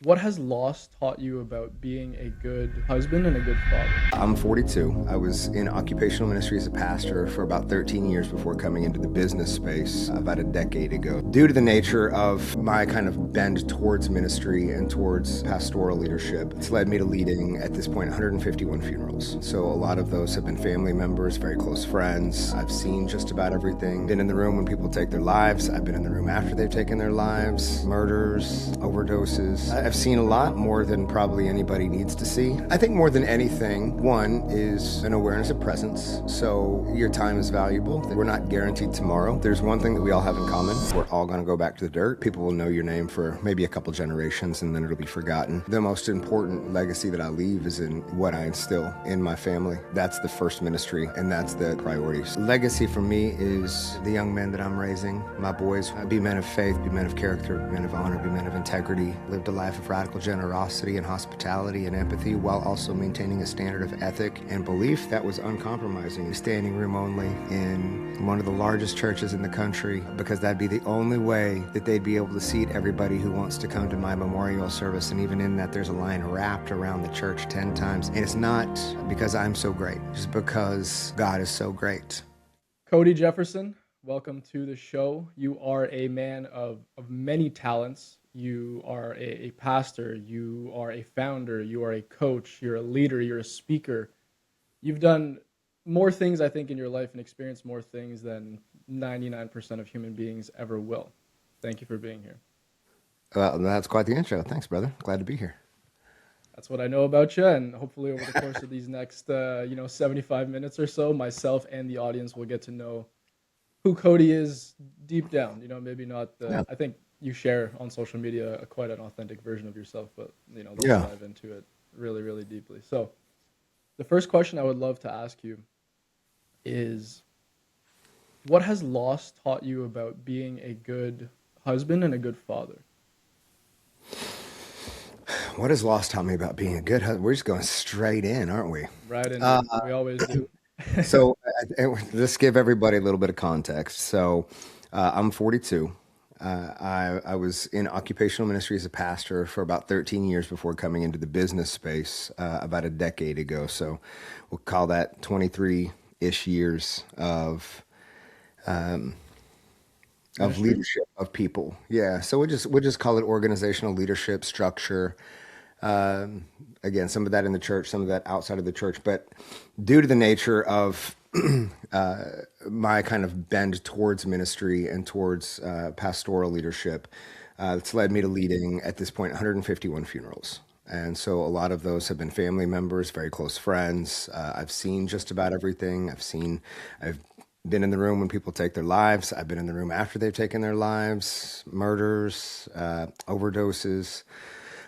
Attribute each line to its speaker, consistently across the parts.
Speaker 1: What has loss taught you about being a good husband and a good father?
Speaker 2: I'm 42. I was in occupational ministry as a pastor for about 13 years before coming into the business space about a decade ago. Due to the nature of my kind of bend towards ministry and towards pastoral leadership, it's led me to leading, at this point, 151 funerals. So a lot of those have been family members, very close friends. I've seen just about everything. Been in the room when people take their lives. I've been in the room after they've taken their lives. Murders, overdoses. I've seen a lot more than probably anybody needs to see. I think more than anything, one is an awareness of presence. So your time is valuable. We're not guaranteed tomorrow. There's one thing that we all have in common. We're all going to go back to the dirt. People will know your name for maybe a couple generations and then it'll be forgotten. The most important legacy that I leave is in what I instill in my family. That's the first ministry and that's the priorities. Legacy for me is the young men that I'm raising, my boys. Be men of faith, be men of character, be men of honor, be men of integrity. Lived a life of radical generosity and hospitality and empathy while also maintaining a standard of ethic and belief that was uncompromising. Standing room only in one of the largest churches in the country because that'd be the only way that they'd be able to seat everybody who wants to come to my memorial service. And even in that, there's a line wrapped around the church 10 times. And it's not because I'm so great, just because God is so great.
Speaker 1: Cody Jefferson, welcome to the show. You are a man of many talents. You are a pastor, you are a founder, you are a coach, you're a leader, you're a speaker. You've done more things, I think, in your life and experienced more things than 99% of human beings ever will. Thank you for being here.
Speaker 2: Well, that's quite the intro. Thanks, brother. Glad to be here.
Speaker 1: That's what I know about you, and hopefully over the course of these next 75 minutes or so, myself and the audience will get to know who Cody is deep down. Maybe not
Speaker 2: Yeah.
Speaker 1: I think you share on social media quite an authentic version of yourself, but let's
Speaker 2: Yeah.
Speaker 1: dive into it really, really deeply. So the first question I would love to ask you is, what has loss taught you about being a good husband and a good father?
Speaker 2: What has loss taught me about being a good husband? We're just going straight in, aren't we?
Speaker 1: Right, and
Speaker 2: Uh,
Speaker 1: we always do.
Speaker 2: so let's give everybody a little bit of context. So I'm 42. I was in occupational ministry as a pastor for about 13 years before coming into the business space about a decade ago. So we'll call that 23-ish years of
Speaker 1: Ministry?
Speaker 2: leadership of people. Yeah. So we'll just call it organizational leadership structure. Um, Again, some of that in the church, some of that outside of the church. But due to the nature of uh, my kind of bend towards ministry and towards pastoral leadership, it's led me to leading, at this point, 151 funerals. And so a lot of those have been family members, very close friends. I've seen just about everything. I've been in the room when people take their lives. I've been in the room after they've taken their lives, murders, overdoses.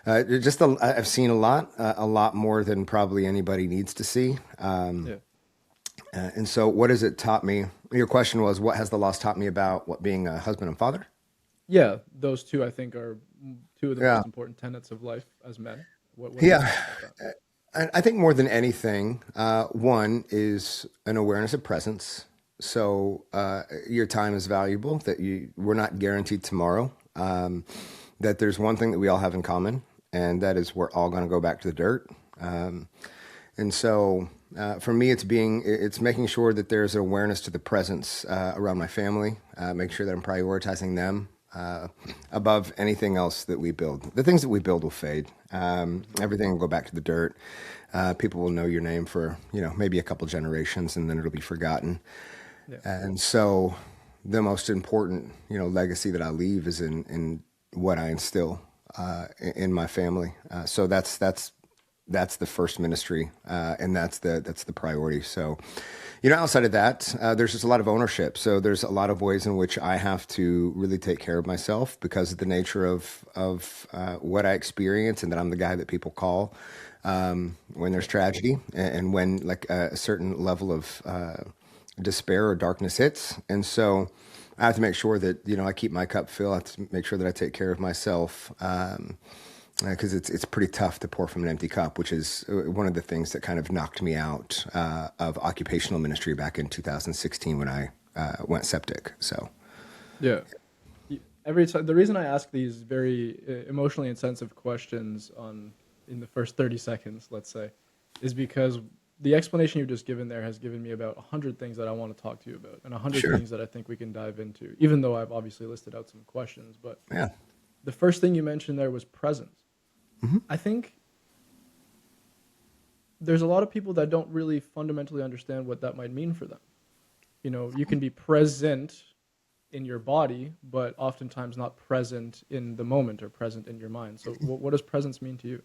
Speaker 2: I've seen a lot more than probably anybody needs to see.
Speaker 1: Yeah.
Speaker 2: And so, what has it taught me? Your question was, what has the loss taught me about what being a husband and father?
Speaker 1: Yeah, those two I think are two of the
Speaker 2: Yeah,
Speaker 1: most important tenets of life as men. What do you
Speaker 2: yeah.
Speaker 1: think about that?
Speaker 2: I think more than anything, one is an awareness of presence. So your time is valuable. We're not guaranteed tomorrow. That there's one thing that we all have in common, and that is we're all going to go back to the dirt. Um, And so for me, it's making sure that there's an awareness to the presence around my family, make sure that I'm prioritizing them above anything else that we build. The things that we build will fade. Everything will go back to the dirt. People will know your name for, maybe a couple generations and then it'll be forgotten.
Speaker 1: Yeah.
Speaker 2: And so the most important, legacy that I leave is in what I instill in my family. So that's the first ministry, and that's the priority. So, outside of that, there's just a lot of ownership. So there's a lot of ways in which I have to really take care of myself because of the nature of what I experience, and that I'm the guy that people call when there's tragedy and when like a certain level of despair or darkness hits. And so I have to make sure that I keep my cup filled. I have to make sure that I take care of myself. Because it's pretty tough to pour from an empty cup, which is one of the things that kind of knocked me out of occupational ministry back in 2016 when I went septic. So,
Speaker 1: Yeah. Every time, the reason I ask these very emotionally insensitive questions in the first 30 seconds, let's say, is because the explanation you've just given there has given me about 100 things that I want to talk to you about and 100
Speaker 2: Sure.
Speaker 1: things that I think we can dive into, even though I've obviously listed out some questions. But
Speaker 2: Yeah.
Speaker 1: the first thing you mentioned there was presence.
Speaker 2: Hmm.
Speaker 1: I think there's a lot of people that don't really fundamentally understand what that might mean for them. You can be present in your body, but oftentimes not present in the moment or present in your mind. So, what does presence mean to you?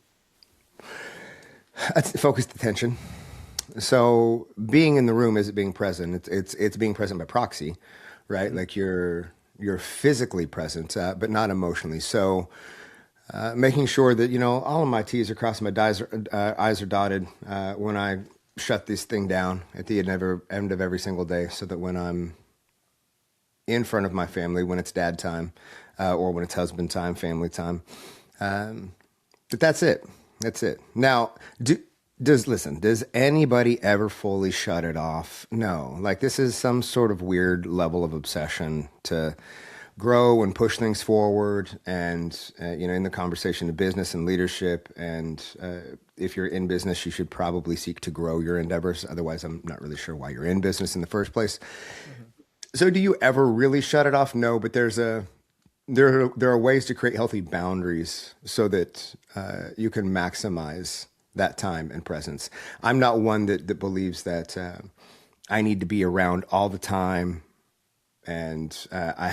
Speaker 2: That's focused attention. So being in the room isn't being present. It's being present by proxy, right?
Speaker 1: Mm-hmm.
Speaker 2: Like you're physically present, but not emotionally. So making sure that all of my T's are crossed, my I's are dotted when I shut this thing down at the end of every single day, so that when I'm in front of my family, when it's dad time, or when it's husband time, family time, but that's it. That's it. Now, does anybody ever fully shut it off? No. Like, this is some sort of weird level of obsession to grow and push things forward. And, in the conversation of business and leadership, and if you're in business, you should probably seek to grow your endeavors. Otherwise, I'm not really sure why you're in business in the first place.
Speaker 1: Mm-hmm.
Speaker 2: So do you ever really shut it off? No, but there are ways to create healthy boundaries so that you can maximize that time and presence. I'm not one that believes that I need to be around all the time. And I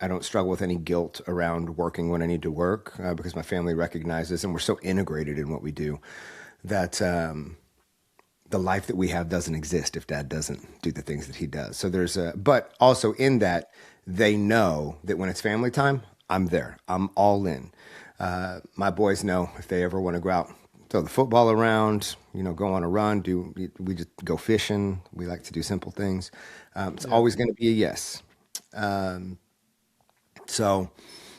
Speaker 2: don't struggle with any guilt around working when I need to work, because my family recognizes, and we're so integrated in what we do, that the life that we have doesn't exist if dad doesn't do the things that he does. So but also in that, they know that when it's family time, I'm there. I'm all in. My boys know if they ever want to go out, throw the football around, go on a run, we just go fishing. We like to do simple things. It's
Speaker 1: Yeah.
Speaker 2: always going to be a yes. So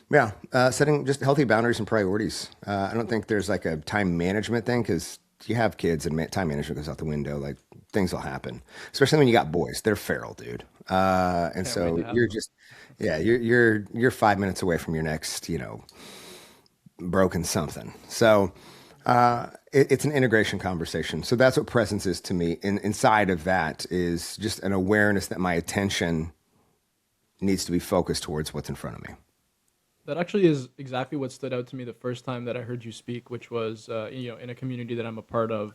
Speaker 2: yeah, setting just healthy boundaries and priorities. I don't think there's like a time management thing, because you have kids and time management goes out the window. Like, things will happen, especially when you got boys. They're feral, dude. And
Speaker 1: Can't wait
Speaker 2: so
Speaker 1: to have
Speaker 2: you're
Speaker 1: them.
Speaker 2: just, yeah, you're 5 minutes away from your next, broken something. So it's an integration conversation. So that's what presence is to me. Inside of that is just an awareness that my attention needs to be focused towards what's in front of me.
Speaker 1: That actually is exactly what stood out to me the first time that I heard you speak, which was, in a community that I'm a part of.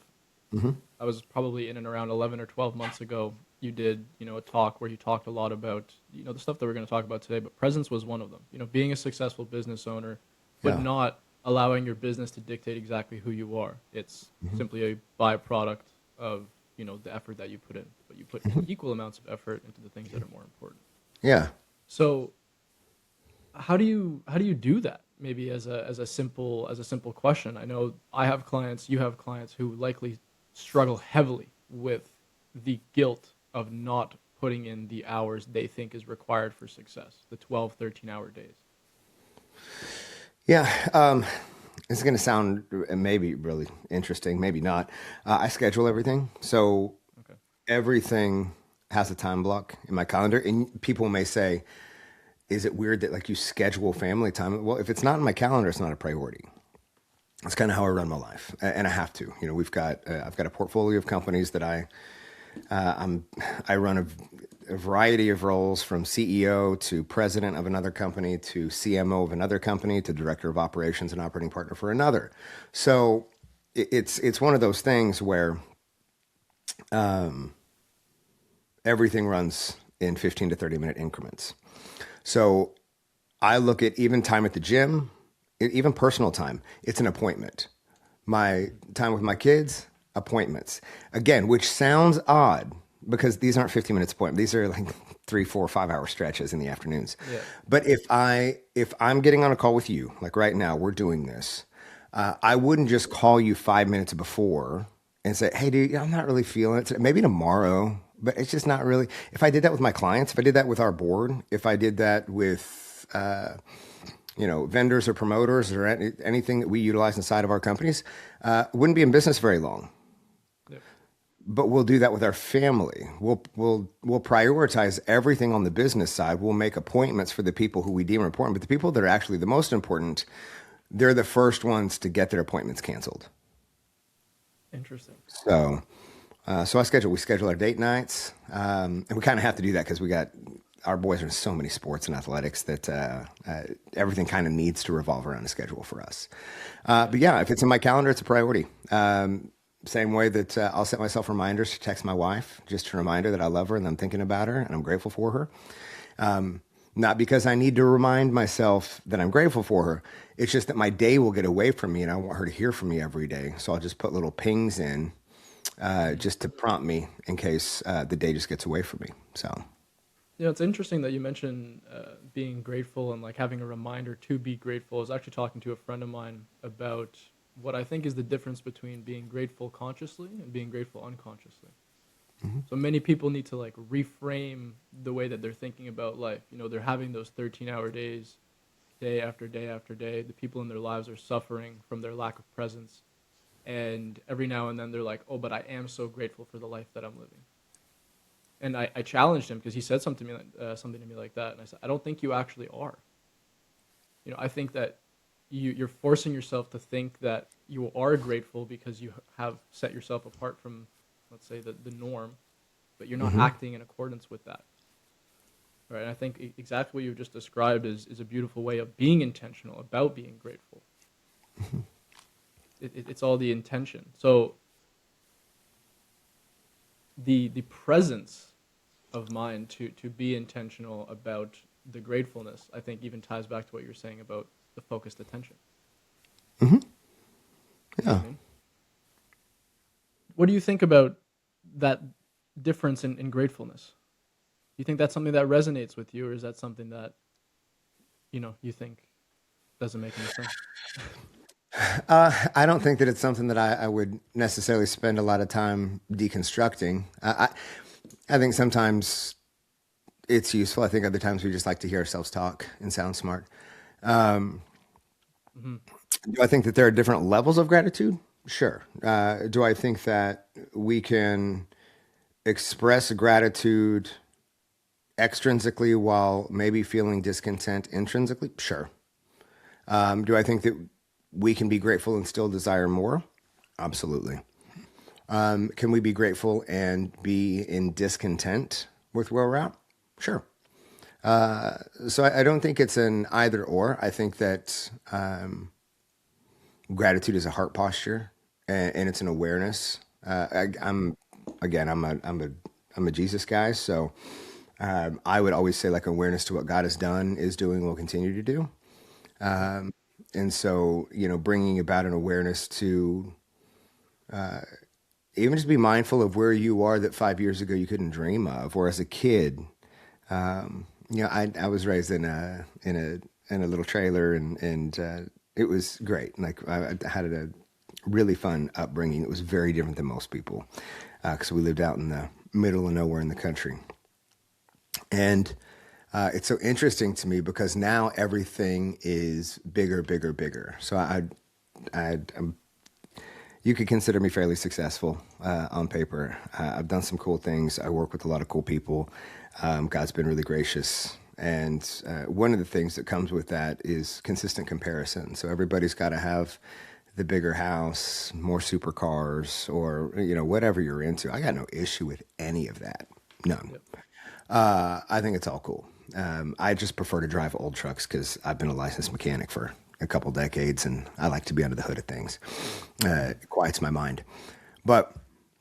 Speaker 2: Hmm.
Speaker 1: I was probably in and around 11 or 12 months ago. You did, a talk where you talked a lot about, the stuff that we're going to talk about today, but presence was one of them. Being a successful business owner, but
Speaker 2: Yeah.
Speaker 1: not allowing your business to dictate exactly who you are. It's
Speaker 2: Hmm.
Speaker 1: simply a byproduct of, the effort that you put in, but you put
Speaker 2: Hmm.
Speaker 1: equal amounts of effort into the things that are more important.
Speaker 2: Yeah.
Speaker 1: So how do you do that? Maybe as a simple question. I know I have clients, you have clients who likely struggle heavily with the guilt of not putting in the hours they think is required for success, the 12, 13-hour days.
Speaker 2: Yeah. It's going to sound maybe really interesting, maybe not. I schedule everything. So
Speaker 1: Okay.
Speaker 2: everything has a time block in my calendar. And people may say, is it weird that, like, you schedule family time? Well, if it's not in my calendar, it's not a priority. That's kind of how I run my life. And I have to, I've got a portfolio of companies that I run a variety of roles, from CEO to president of another company to CMO of another company to director of operations and operating partner for another. So it's one of those things where everything runs in 15 to 30-minute increments. So I look at even time at the gym, even personal time. It's an appointment. My time with my kids, appointments. Again, which sounds odd, because these aren't 15 minutes appointments. These are like 3, 4, 5 hour stretches in the afternoons.
Speaker 1: Yeah.
Speaker 2: But if I'm getting on a call with you, like right now, we're doing this, I wouldn't just call you 5 minutes before and say, "Hey, dude, I'm not really feeling it today. Maybe tomorrow." But it's just not really. If I did that with my clients, if I did that with our board, if I did that with vendors or promoters or anything that we utilize inside of our companies, wouldn't be in business very long.
Speaker 1: Yep.
Speaker 2: but we'll do that with our family. We'll prioritize everything on the business side. We'll make appointments for the people who we deem are important, but the people that are actually the most important, they're the first ones to get their appointments canceled.
Speaker 1: Interesting.
Speaker 2: So, we schedule our date nights, and we kind of have to do that because our boys are in so many sports and athletics that everything kind of needs to revolve around a schedule for us. But yeah, if it's in my calendar, it's a priority. Same way that I'll set myself reminders to text my wife just to remind her that I love her and I'm thinking about her and I'm grateful for her. Not because I need to remind myself that I'm grateful for her. It's just that my day will get away from me and I want her to hear from me every day. So I'll just put little pings in just to prompt me in case the day just gets away from me. So.
Speaker 1: It's interesting that you mentioned being grateful and like having a reminder to be grateful. I was actually talking to a friend of mine about what I think is the difference between being grateful consciously and being grateful unconsciously. Mm-hmm. So many people need to like reframe the way that they're thinking about life. They're having those 13-hour days, day after day after day. The people in their lives are suffering from their lack of presence. And every now and then they're like, oh, but I am so grateful for the life that I'm living. And I challenged him because he said something to me like that. And I said, I don't think you actually are. I think that you're forcing yourself to think that you are grateful because you have set yourself apart from, let's say, the norm, but you're not acting in accordance with that. Right? And I think exactly what you just described is a beautiful way of being intentional about being grateful. It's all the intention. So the presence of mind to be intentional about the gratefulness, I think even ties back to what you're saying about the focused attention.
Speaker 2: Mm-hmm.
Speaker 1: You know what I mean? What do you think about that difference in gratefulness? Do you think that's something that resonates with you, or is that something that, you think doesn't make any sense?
Speaker 2: I don't think that it's something that I would necessarily spend a lot of time deconstructing. I think sometimes it's useful. I think other times we just like to hear ourselves talk and sound smart. Do I think that there are different levels of gratitude? Sure. Do I think that we can express gratitude extrinsically while maybe feeling discontent intrinsically? Sure. Do I think that we can be grateful and still desire more? Absolutely. Can we be grateful and be in discontent with where we're at? Sure. So I don't think it's an either or. I think that gratitude is a heart posture and it's an awareness. I'm a Jesus guy, so I would always say like awareness to what God has done, is doing, will continue to do. And so, bringing about an awareness to even just be mindful of where you are that 5 years ago you couldn't dream of, or as a kid. I was raised in a little trailer, and it was great. Like I had a really fun upbringing. It was very different than most people because we lived out in the middle of nowhere in the country, and it's so interesting to me because now everything is bigger, bigger, bigger. So you could consider me fairly successful on paper. I've done some cool things. I work with a lot of cool people. God's been really gracious. And one of the things that comes with that is consistent comparison. So everybody's got to have the bigger house, more supercars, or, whatever you're into. I got no issue with any of that. None. Yep. I think it's all cool. I just prefer to drive old trucks because I've been a licensed mechanic for a couple decades, and I like to be under the hood of things. It quiets my mind. But,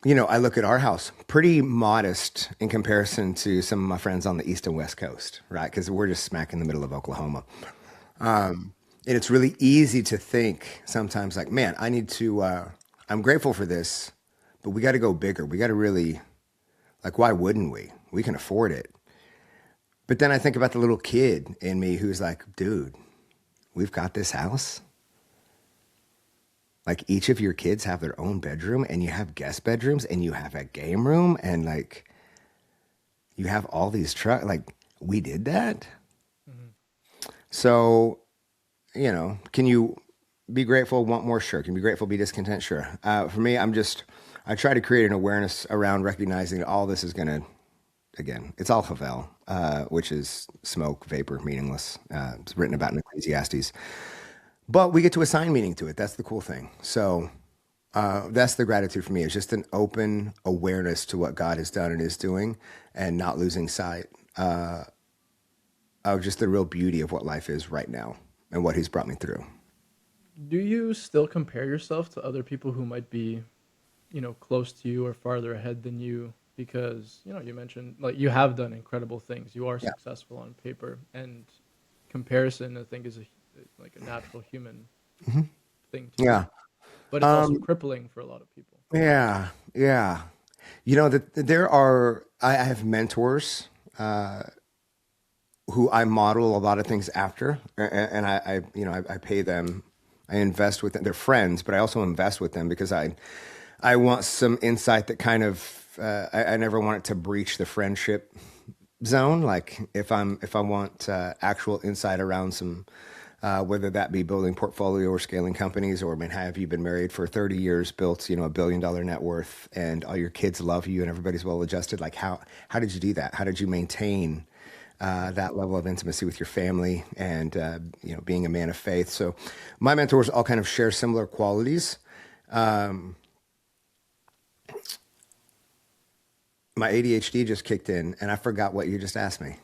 Speaker 2: I look at our house, pretty modest in comparison to some of my friends on the East and West Coast, right? Because we're just smack in the middle of Oklahoma. And it's really easy to think sometimes like, man, I'm grateful for this, but we got to go bigger. We got to really, why wouldn't we? We can afford it. But then I think about the little kid in me who's like, dude, we've got this house. Like each of your kids have their own bedroom, and you have guest bedrooms, and you have a game room, and you have all these trucks. We did that. Mm-hmm. So, can you be grateful, want more? Sure. Can you be grateful, be discontent? Sure. For me, I try to create an awareness around recognizing that all this is going to, again, it's all havel, which is smoke, vapor, meaningless. It's written about in Ecclesiastes. But we get to assign meaning to it. That's the cool thing. So that's the gratitude for me. It's just an open awareness to what God has done and is doing, and not losing sight of just the real beauty of what life is right now and what He's brought me through.
Speaker 1: Do you still compare yourself to other people who might be, close to you or farther ahead than you? Because, you mentioned like you have done incredible things. You are
Speaker 2: Yeah.
Speaker 1: successful on paper, and comparison, I think, is like a natural human thing to do.
Speaker 2: Yeah.
Speaker 1: But it's also crippling for a lot of people.
Speaker 2: Yeah. Yeah. That I have mentors who I model a lot of things after, and I pay them, I invest with them. They're friends, but I also invest with them because I want some insight that kind of, I never want it to breach the friendship zone. Like if I want actual insight around some, whether that be building portfolio or scaling companies, or have you been married for 30 years, built, $1 billion net worth, and all your kids love you and everybody's well adjusted. Like how did you do that? How did you maintain that level of intimacy with your family, and being a man of faith? So my mentors all kind of share similar qualities. My ADHD just kicked in, and I forgot what you just asked me.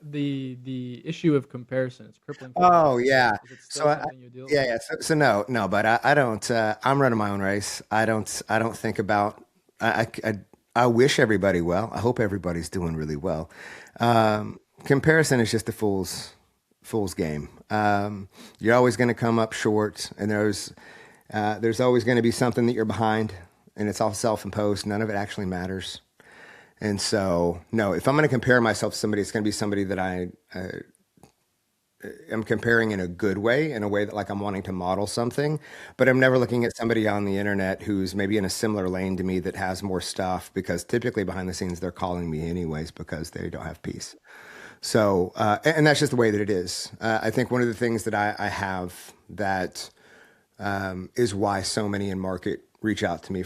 Speaker 1: The issue of comparison, it's crippling for a lot of
Speaker 2: Oh
Speaker 1: people.
Speaker 2: yeah.
Speaker 1: Is it still
Speaker 2: So
Speaker 1: something you deal with?
Speaker 2: yeah. So no, but I don't. I'm running my own race. I don't think about. I wish everybody well. I hope everybody's doing really well. Comparison is just a fool's game. You're always going to come up short, and there's always going to be something that you're behind, and it's all self-imposed. None of it actually matters. And so, no, if I'm going to compare myself to somebody, it's going to be somebody that I am comparing in a good way, in a way that like I'm wanting to model something. But I'm never looking at somebody on the internet who's maybe in a similar lane to me that has more stuff, because typically behind the scenes, they're calling me anyways because they don't have peace. So, and that's just the way that it is. I think one of the things that I have that is why so many in market reach out to me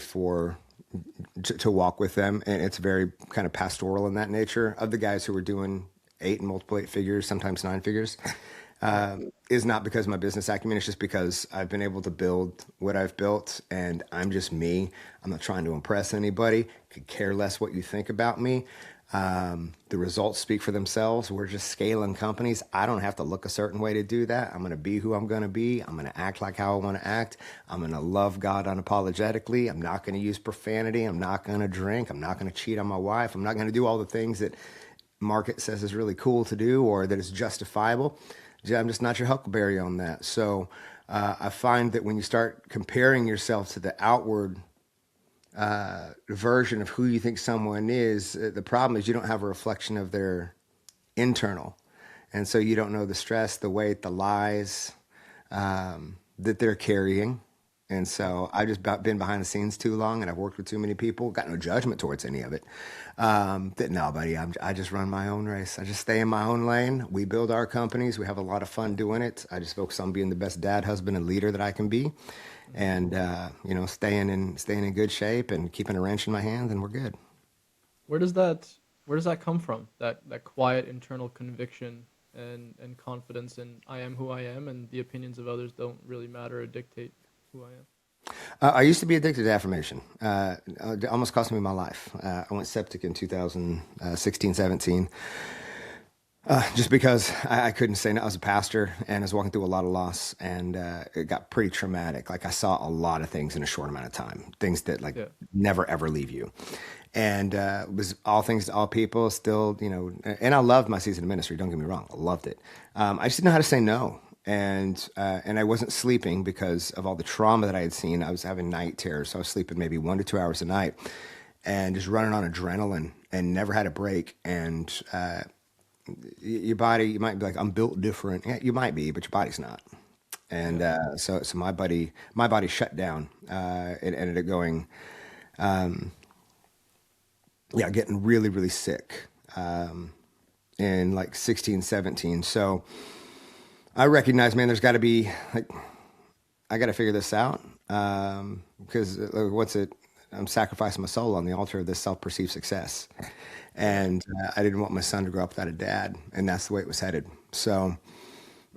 Speaker 2: to walk with them, and it's very kind of pastoral in that nature, of the guys who are doing 8 and multiple 8 figures, sometimes 9 figures, is not because of my business acumen. It's just because I've been able to build what I've built, and I'm just me. I'm not trying to impress anybody. Could care less what you think about me. The results speak for themselves. We're just scaling companies. I don't have to look a certain way to do that. I'm going to be who I'm going to be. I'm going to act like how I want to act. I'm going to love God unapologetically. I'm not going to use profanity. I'm not going to drink. I'm not going to cheat on my wife. I'm not going to do all the things that market says is really cool to do or that is justifiable. I'm just not your huckleberry on that. So I find that when you start comparing yourself to the outward version of who you think someone is, the problem is you don't have a reflection of their internal. And so you don't know the stress, the weight, the lies that they're carrying. And so I've just been behind the scenes too long, and I've worked with too many people, got no judgment towards any of it. That no, buddy, I just run my own race. I just stay in my own lane. We build our companies. We have a lot of fun doing it. I just focus on being the best dad, husband, and leader that I can be. And, staying in good shape and keeping a wrench in my hand, and we're good.
Speaker 1: Where does that come from? That quiet internal conviction and confidence in I am who I am, and the opinions of others don't really matter or dictate who I am.
Speaker 2: I used to be addicted to affirmation. It almost cost me my life. I went septic in 2016, 17. Just because I couldn't say no. I was a pastor and I was walking through a lot of loss, and it got pretty traumatic. Like I saw a lot of things in a short amount of time, things that never ever leave you. And it was all things to all people still, and I loved my season of ministry. Don't get me wrong. I loved it. I just didn't know how to say no. And I wasn't sleeping because of all the trauma that I had seen. I was having night terrors. So I was sleeping maybe 1 to 2 hours a night and just running on adrenaline and never had a break. And, your body, you might be like, I'm built different. Yeah, you might be, but your body's not. And so my body shut down. It ended up going, getting really, really sick in like 16, 17. So I recognized, man, there's got to be like, I got to figure this out because I'm sacrificing my soul on the altar of this self-perceived success. And I didn't want my son to grow up without a dad, and that's the way it was headed. So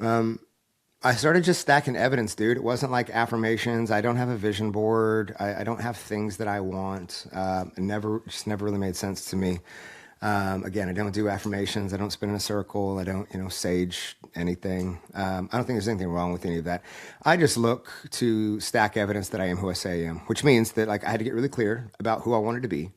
Speaker 2: I started just stacking evidence, dude. It wasn't like affirmations. I don't have a vision board. I don't have things that I want. It never really made sense to me. Again, I don't do affirmations. I don't spin in a circle. I don't, sage anything. I don't think there's anything wrong with any of that. I just look to stack evidence that I am who I say I am, which means that like I had to get really clear about who I wanted to be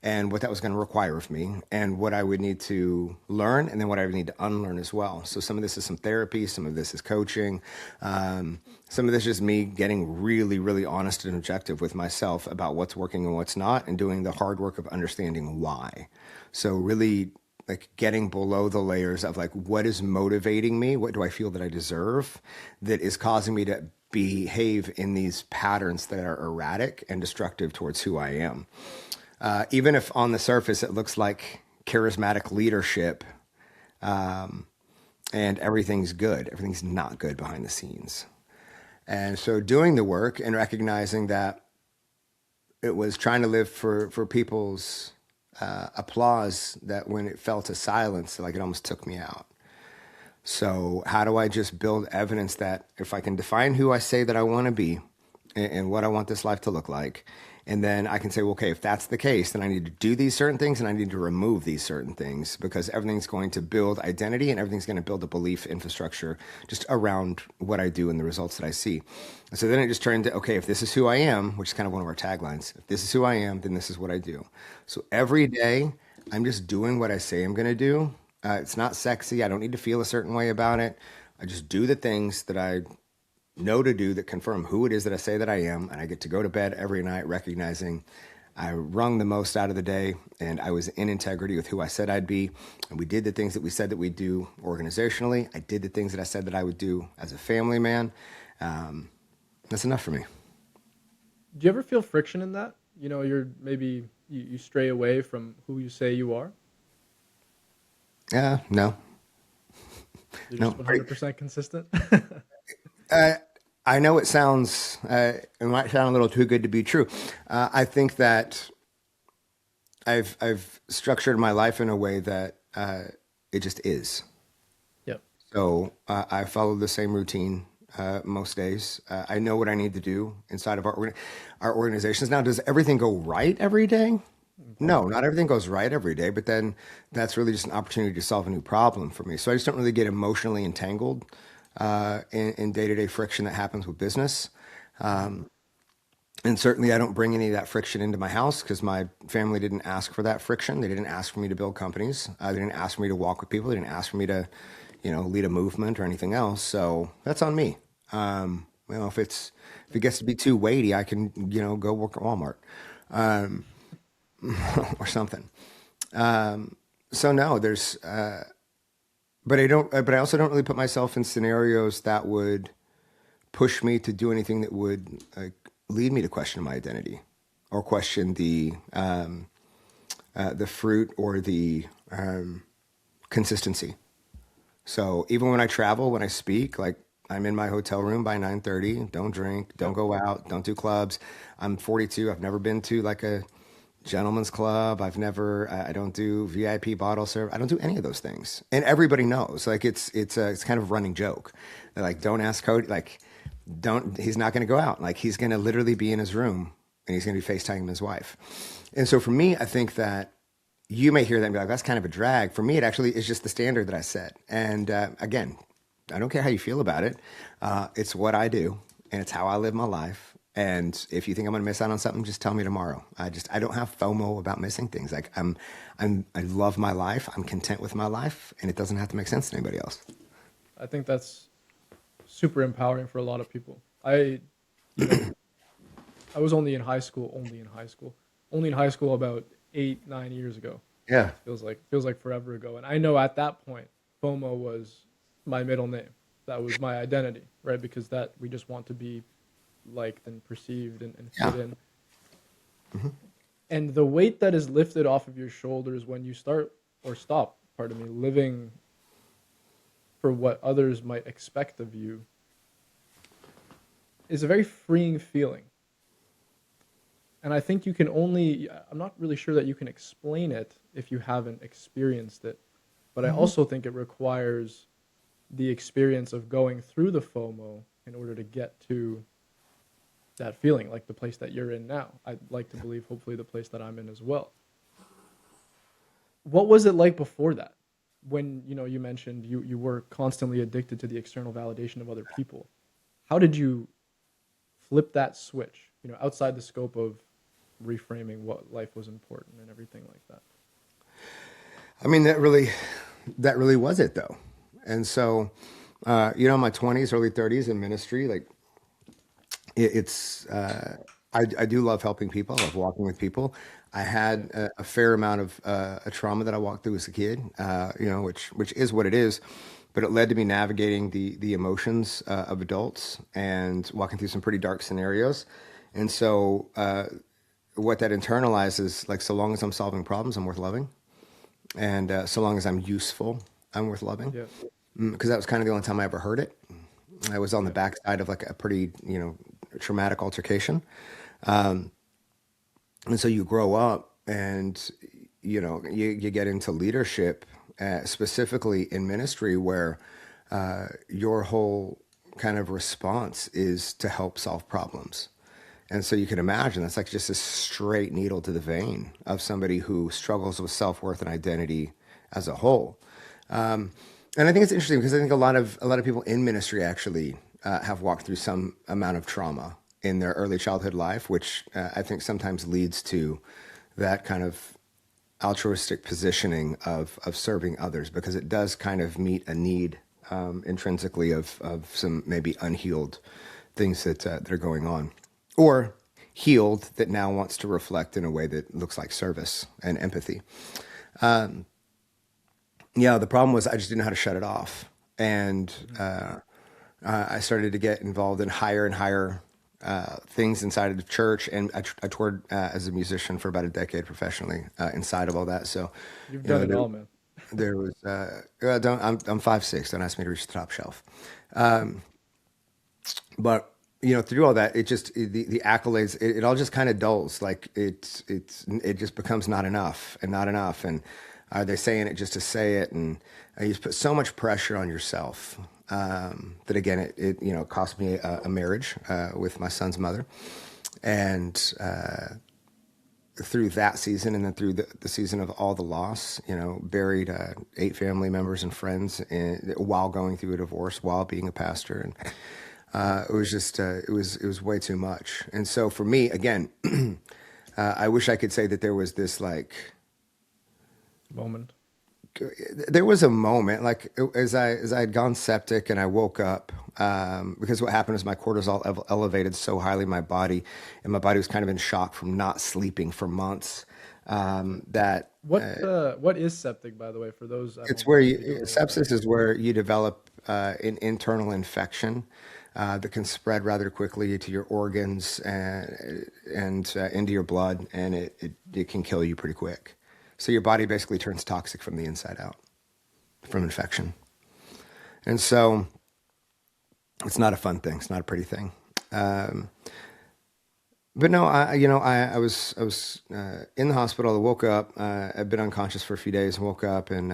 Speaker 2: and what that was going to require of me and what I would need to learn and then what I would need to unlearn as well. So some of this is some therapy, some of this is coaching, some of this is just me getting really, really honest and objective with myself about what's working and what's not and doing the hard work of understanding why. So really like getting below the layers of like what is motivating me, what do I feel that I deserve that is causing me to behave in these patterns that are erratic and destructive towards who I am. Even if on the surface it looks like charismatic leadership and everything's good, everything's not good behind the scenes. And so doing the work and recognizing that it was trying to live for people's applause that when it fell to silence, like it almost took me out. So how do I just build evidence that if I can define who I say that I want to be and what I want this life to look like, and then I can say, well, okay, if that's the case, then I need to do these certain things and I need to remove these certain things because everything's going to build identity and everything's going to build a belief infrastructure just around what I do and the results that I see. And so then it just turned to, okay, if this is who I am, which is kind of one of our taglines, if this is who I am, then this is what I do. So every day I'm just doing what I say I'm going to do. It's not sexy. I don't need to feel a certain way about it. I just do the things that I know to do that confirm who it is that I say that I am. And I get to go to bed every night recognizing I wrung the most out of the day and I was in integrity with who I said I'd be. And we did the things that we said that we'd do organizationally. I did the things that I said that I would do as a family man. That's enough for me.
Speaker 1: Do you ever feel friction in that? You're maybe you stray away from who you say you are?
Speaker 2: No.
Speaker 1: You're
Speaker 2: No.
Speaker 1: just 100% consistent?
Speaker 2: I know it sounds, it might sound a little too good to be true. I think that I've structured my life in a way that it just is.
Speaker 1: Yep.
Speaker 2: So I follow the same routine most days. I know what I need to do inside of our organizations. Now, does everything go right every day? No, not everything goes right every day, but then that's really just an opportunity to solve a new problem for me. So I just don't really get emotionally entangled in day-to-day friction that happens with business. And certainly I don't bring any of that friction into my house because my family didn't ask for that friction. They didn't ask for me to build companies. They didn't ask for me to walk with people. They didn't ask for me to, lead a movement or anything else. So that's on me. If it gets to be too weighty, I can, go work at Walmart, or something. So no, but I also don't really put myself in scenarios that would push me to do anything that would lead me to question my identity or question the fruit or the consistency. So even when I travel, when I speak, like I'm in my hotel room by 9:30, don't drink, don't go out, don't do clubs. I'm 42. I've never been to like a gentleman's club. I don't do VIP bottle serve. I don't do any of those things. And everybody knows, like it's kind of a running joke. They're like, don't ask Cody, like he's not going to go out. Like he's going to literally be in his room and he's going to be FaceTiming his wife. And so for me, I think that you may hear that and be like, that's kind of a drag. For me, it actually is just the standard that I set. And again, I don't care how you feel about it. It's what I do and it's how I live my life. And if you think I'm going to miss out on something, just tell me tomorrow. I don't have FOMO about missing things. Like I love my life. I'm content with my life and it doesn't have to make sense to anybody else.
Speaker 1: I think that's super empowering for a lot of people. I was only in high school about 8-9 years ago.
Speaker 2: Yeah.
Speaker 1: Feels like forever ago. And I know at that point, FOMO was my middle name. That was my identity, right? Because that we just want to be liked and perceived and fit in. Mm-hmm. And the weight that is lifted off of your shoulders when you stop, living for what others might expect of you is a very freeing feeling. And I think you can only, I'm not really sure that you can explain it if you haven't experienced it. But I
Speaker 2: Hmm.
Speaker 1: also think it requires the experience of going through the FOMO in order to get to that feeling, like the place that you're in now. I'd like to believe, hopefully, the place that I'm in as well. What was it like before that? When you mentioned you were constantly addicted to the external validation of other people. How did you flip that switch? Outside the scope of reframing what life was important and everything like that.
Speaker 2: I mean, that really was it though. And so, my 20s, early 30s in ministry, like I do love helping people. I love walking with people. I
Speaker 1: Yeah.
Speaker 2: had a fair amount of a trauma that I walked through as a kid, which is what it is, but it led to me navigating the emotions of adults and walking through some pretty dark scenarios. And so, what that internalizes, like, so long as I'm solving problems, I'm worth loving, and so long as I'm useful, I'm worth loving.
Speaker 1: Yeah.
Speaker 2: Because that was kind of the only time I ever heard it. I was on the
Speaker 1: Yeah.
Speaker 2: backside of like a pretty, traumatic altercation. And so you grow up and, you get into leadership, specifically in ministry, where your whole kind of response is to help solve problems. And so you can imagine that's like just a straight needle to the vein of somebody who struggles with self-worth and identity as a whole. And I think it's interesting because I think a lot of people in ministry actually have walked through some amount of trauma in their early childhood life, which I think sometimes leads to that kind of altruistic positioning of serving others, because it does kind of meet a need intrinsically of some maybe unhealed things that are going on, or healed that now wants to reflect in a way that looks like service and empathy. Yeah, the problem was I just didn't know how to shut it off. And I started to get involved in higher and higher things inside of the church. And I toured as a musician for about a decade professionally inside of all that. So,
Speaker 1: You've
Speaker 2: you
Speaker 1: done
Speaker 2: know,
Speaker 1: it
Speaker 2: there,
Speaker 1: all, man.
Speaker 2: there was, I'm 5'6", don't ask me to reach the top shelf. But, through all that, the accolades, it all just kind of dulls. Like it just becomes not enough and not enough. And are they saying it just to say it? And you just put so much pressure on yourself that again, it cost me a marriage with my son's mother. And through that season, and then through the season of all the loss, buried 8 family members and friends while going through a divorce, while being a pastor. And it was just, it was way too much. And so for me, again, I wish I could say that there was this like,
Speaker 1: Moment.
Speaker 2: there was a moment like as I had gone septic and I woke up, because what happened is my cortisol elevated so highly in my body, and my body was kind of in shock from not sleeping for months, that
Speaker 1: What is septic, by the way, for those I
Speaker 2: it's
Speaker 1: don't
Speaker 2: where
Speaker 1: maybe don't know what that
Speaker 2: sepsis
Speaker 1: is?
Speaker 2: is where you develop an internal infection that can spread rather quickly to your organs and into your blood, and it can kill you pretty quick. So your body basically turns toxic from the inside out from infection. And so it's not a fun thing. It's not a pretty thing. Um, but no, I was in the hospital. I woke up. I'd been unconscious for a few days and woke up, and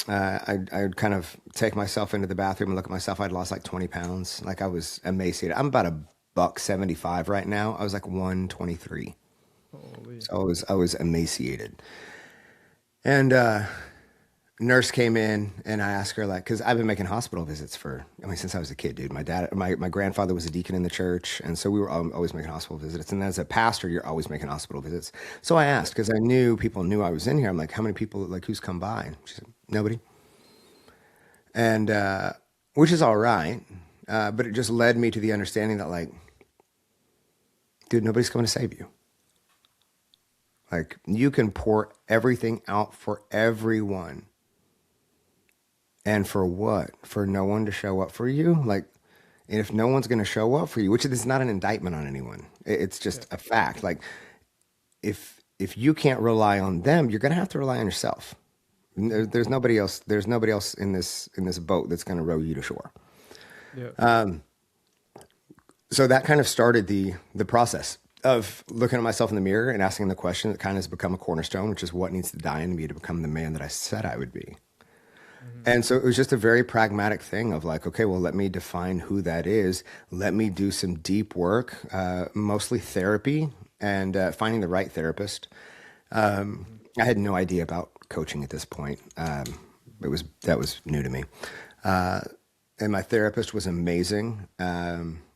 Speaker 2: I'd kind of take myself into the bathroom and look at myself. I'd lost like 20 pounds. Like, I was emaciated. I'm about a buck 75 right now. I was like 123.
Speaker 1: Holy.
Speaker 2: So I was emaciated. And nurse came in, and I asked her, like, because I've been making hospital visits since I was a kid, dude. My grandfather was a deacon in the church, and so we were always making hospital visits. And as a pastor, you're always making hospital visits. So I asked, because I knew people knew I was in here. I'm like, how many people, like, who's come by? And she said, nobody. And which is all right, but it just led me to the understanding that, like, dude, nobody's coming to save you. Like, you can pour everything out for everyone. And for what? For no one to show up for you? Like, and if no one's going to show up for you, which is not an indictment on anyone, it's
Speaker 1: Yeah.
Speaker 2: just a fact. Like, if you can't rely on them, you're going to have to rely on yourself. There's nobody else. There's nobody else in this boat that's going to row you to shore.
Speaker 1: Yeah.
Speaker 2: So that kind of started the process of looking at myself in the mirror and asking the question that kind of has become a cornerstone, which is what needs to die in me to become the man that I said I would be.
Speaker 1: Hmm.
Speaker 2: And so it was just a very pragmatic thing of like, okay, well, let me define who that is. Let me do some deep work, mostly therapy and finding the right therapist.
Speaker 1: Hmm.
Speaker 2: I had no idea about coaching at this point. That was new to me. Uh, and my therapist was amazing.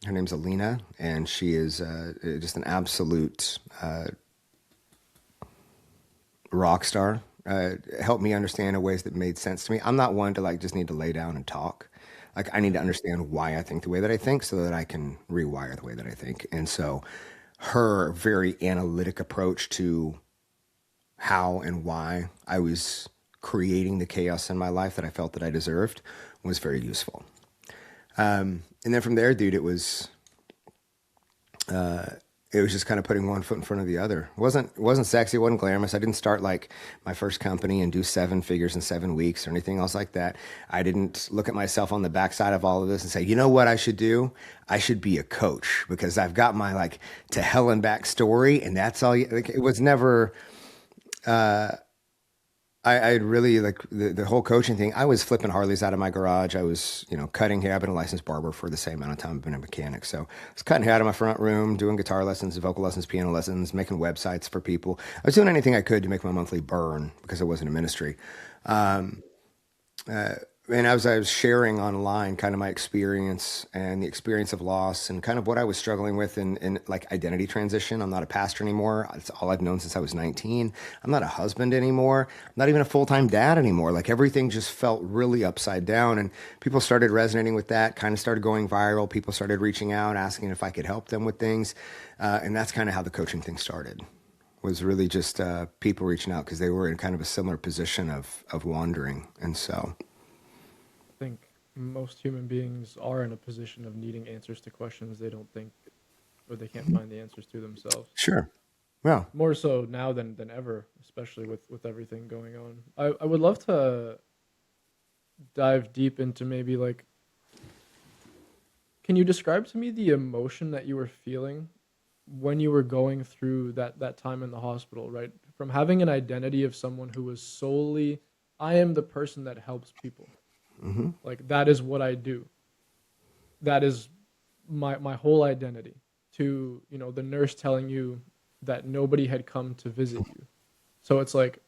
Speaker 2: Her name's Alina, and she is just an absolute rock star. Helped me understand in ways that made sense to me. I'm not one to like just need to lay down and talk. Like I need to
Speaker 1: Hmm.
Speaker 2: understand why I think the way that I think so that I can rewire the way that I think. And so her very analytic approach to how and why I was creating the chaos in my life that I felt that I deserved was very useful. And then from there, dude, it was just kind of putting one foot in front of the other. It wasn't sexy, it wasn't glamorous. I didn't start like my first company and do 7 figures in 7 weeks or anything else like that. I didn't look at myself on the backside of all of this and say, you know what I should do? I should be a coach because I've got my like to hell and back story, and that's all. Like, it was never. I really like the whole coaching thing. I was flipping Harleys out of my garage. I was, cutting hair. I've been a licensed barber for the same amount of time I've been a mechanic. So I was cutting hair out of my front room, doing guitar lessons, vocal lessons, piano lessons, making websites for people. I was doing anything I could to make my monthly burn because I wasn't a ministry. And as I was sharing online kind of my experience and the experience of loss and kind of what I was struggling with in like identity transition. I'm not a pastor anymore. It's all I've known since I was 19. I'm not a husband anymore. I'm not even a full-time dad anymore. Like everything just felt really upside down, and people started resonating with that, kind of started going viral. People started reaching out, asking if I could help them with things. And that's kind of how the coaching thing started, was really just people reaching out because they were in kind of a similar position of wandering. And so,
Speaker 1: I think most human beings are in a position of needing answers to questions they don't think or they can't find the answers to themselves.
Speaker 2: sure. Well,
Speaker 1: More so now than ever, especially with everything going on. I would love to dive deep into maybe like, can you describe to me the emotion that you were feeling when you were going through that time in the hospital, right? From having an identity of someone who was solely, I am the person that helps people. Like that is what I do. That is my whole identity. To, the nurse telling you that nobody had come to visit you. So it's like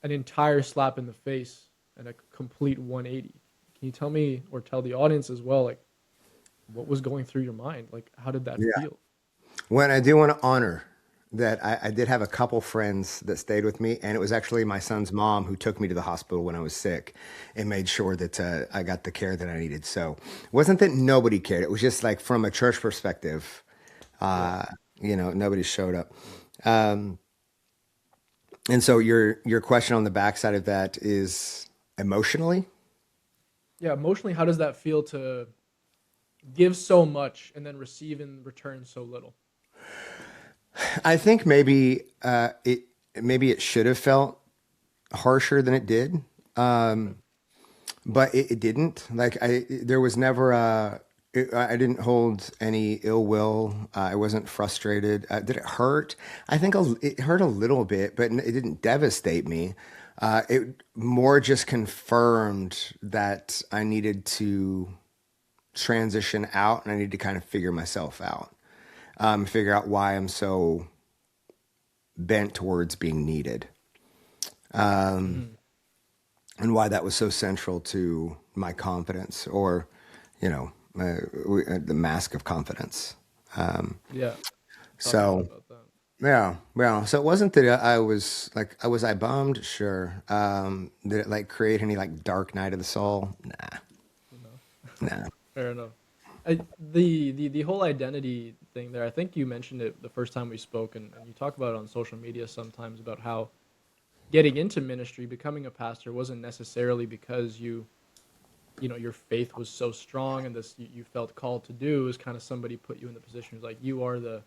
Speaker 1: an entire slap in the face and a complete 180. Can you tell me or tell the audience as well, like what was going through your mind? Like how did that
Speaker 2: yeah.
Speaker 1: feel?
Speaker 2: When I do want to honor that I did have a couple friends that stayed with me, and it was actually my son's mom who took me to the hospital when I was sick and made sure that I got the care that I needed. So it wasn't that nobody cared. It was just like from a church perspective,
Speaker 1: Yeah.
Speaker 2: uh, nobody showed up. Um, and so your question on the backside of that is emotionally.
Speaker 1: Yeah, emotionally, how does that feel to give so much and then receive in return so little?
Speaker 2: I think maybe it should have felt harsher than it did.
Speaker 1: Okay.
Speaker 2: But it didn't. Like there was never I didn't hold any ill will. I wasn't frustrated. Did it hurt? I think it hurt a little bit, but it didn't devastate me. It more just confirmed that I needed to transition out and I need to kind of figure myself out. Figure out why I'm so bent towards being needed.
Speaker 1: Hmm.
Speaker 2: And why that was so central to my confidence, or the mask of confidence.
Speaker 1: Yeah, talk a lot
Speaker 2: So
Speaker 1: about that.
Speaker 2: yeah, well, so it wasn't that I was like, was I bummed? Sure. Did it like create any like dark night of the soul? Nah,
Speaker 1: You know,
Speaker 2: nah.
Speaker 1: fair enough. The whole identity thing there. I think you mentioned it the first time we spoke, and you talk about it on social media sometimes about how getting into ministry, becoming a pastor, wasn't necessarily because your faith was so strong and this you felt called to do. Is kind of somebody put you in the position who's like you are the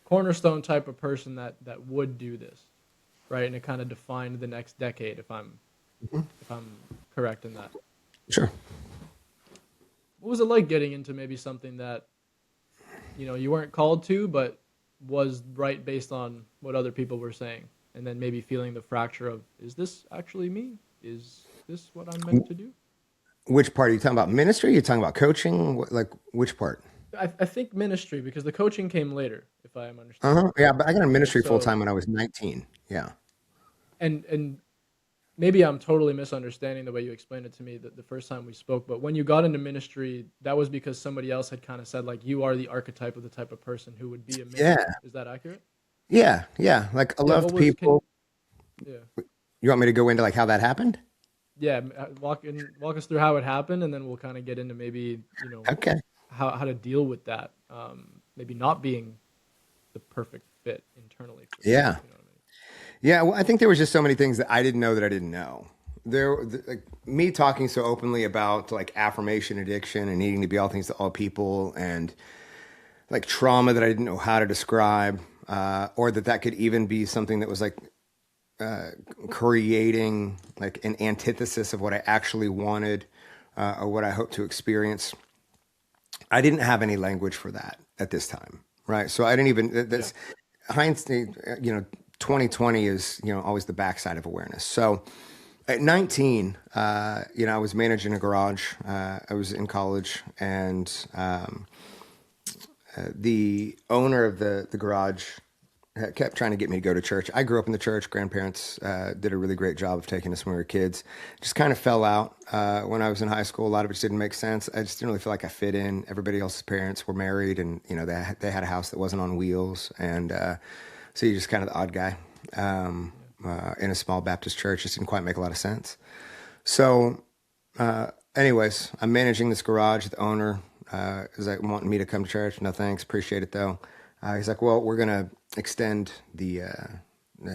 Speaker 1: cornerstone type of person that would do this, right? And it kind of defined the next decade, if I'm correct in that.
Speaker 2: Sure.
Speaker 1: What was it like getting into maybe something that you weren't called to, but was right based on what other people were saying, and then maybe feeling the fracture of, is this actually me? Is this what I'm meant to do?
Speaker 2: Which part are you talking about? Ministry? You're talking about coaching? Like which part?
Speaker 1: I think ministry, because the coaching came later, if I am understanding
Speaker 2: Uh-huh. Yeah,
Speaker 1: correctly.
Speaker 2: but I got in ministry full
Speaker 1: So,
Speaker 2: time when I was 19. Yeah.
Speaker 1: and maybe I'm totally misunderstanding the way you explained it to me the first time we spoke, but when you got into ministry, that was because somebody else had kind of said, like, you are the archetype of the type of person who would be a
Speaker 2: Yeah.
Speaker 1: minister. Is that accurate?
Speaker 2: Yeah. Yeah. Like I
Speaker 1: Yeah. What
Speaker 2: loved
Speaker 1: was can
Speaker 2: people.
Speaker 1: Yeah.
Speaker 2: You want me to go into like how that happened?
Speaker 1: Yeah, walk us through how it happened, and then we'll kind of get into maybe
Speaker 2: Okay.
Speaker 1: how to deal with that. Maybe not being the perfect fit internally for you,
Speaker 2: Yeah.
Speaker 1: if you know what I mean.
Speaker 2: Yeah. Well, I think there was just so many things that I didn't know that I didn't know. Like me talking so openly about like affirmation addiction and needing to be all things to all people and like trauma that I didn't know how to describe, or that could even be something that was like creating like an antithesis of what I actually wanted, or what I hoped to experience. I didn't have any language for that at this time, right? So I didn't even.
Speaker 1: Yeah.
Speaker 2: That's hindsight. 2020 is always the backside of awareness. So at 19, I was managing a garage. I was in college, and the owner of the garage kept trying to get me to go to church. I grew up in the church. Grandparents did a really great job of taking us when we were kids. Just kind of fell out when I was in high school. A lot of it just didn't make sense. I just didn't really feel like I fit in. Everybody else's parents were married, and they had a house that wasn't on wheels, and so you're just kind of the odd guy in a small Baptist church. Just didn't quite make a lot of sense. So, anyways, I'm managing this garage. The owner is like wanting me to come to church. No thanks, appreciate it though. He's like, well, we're gonna extend the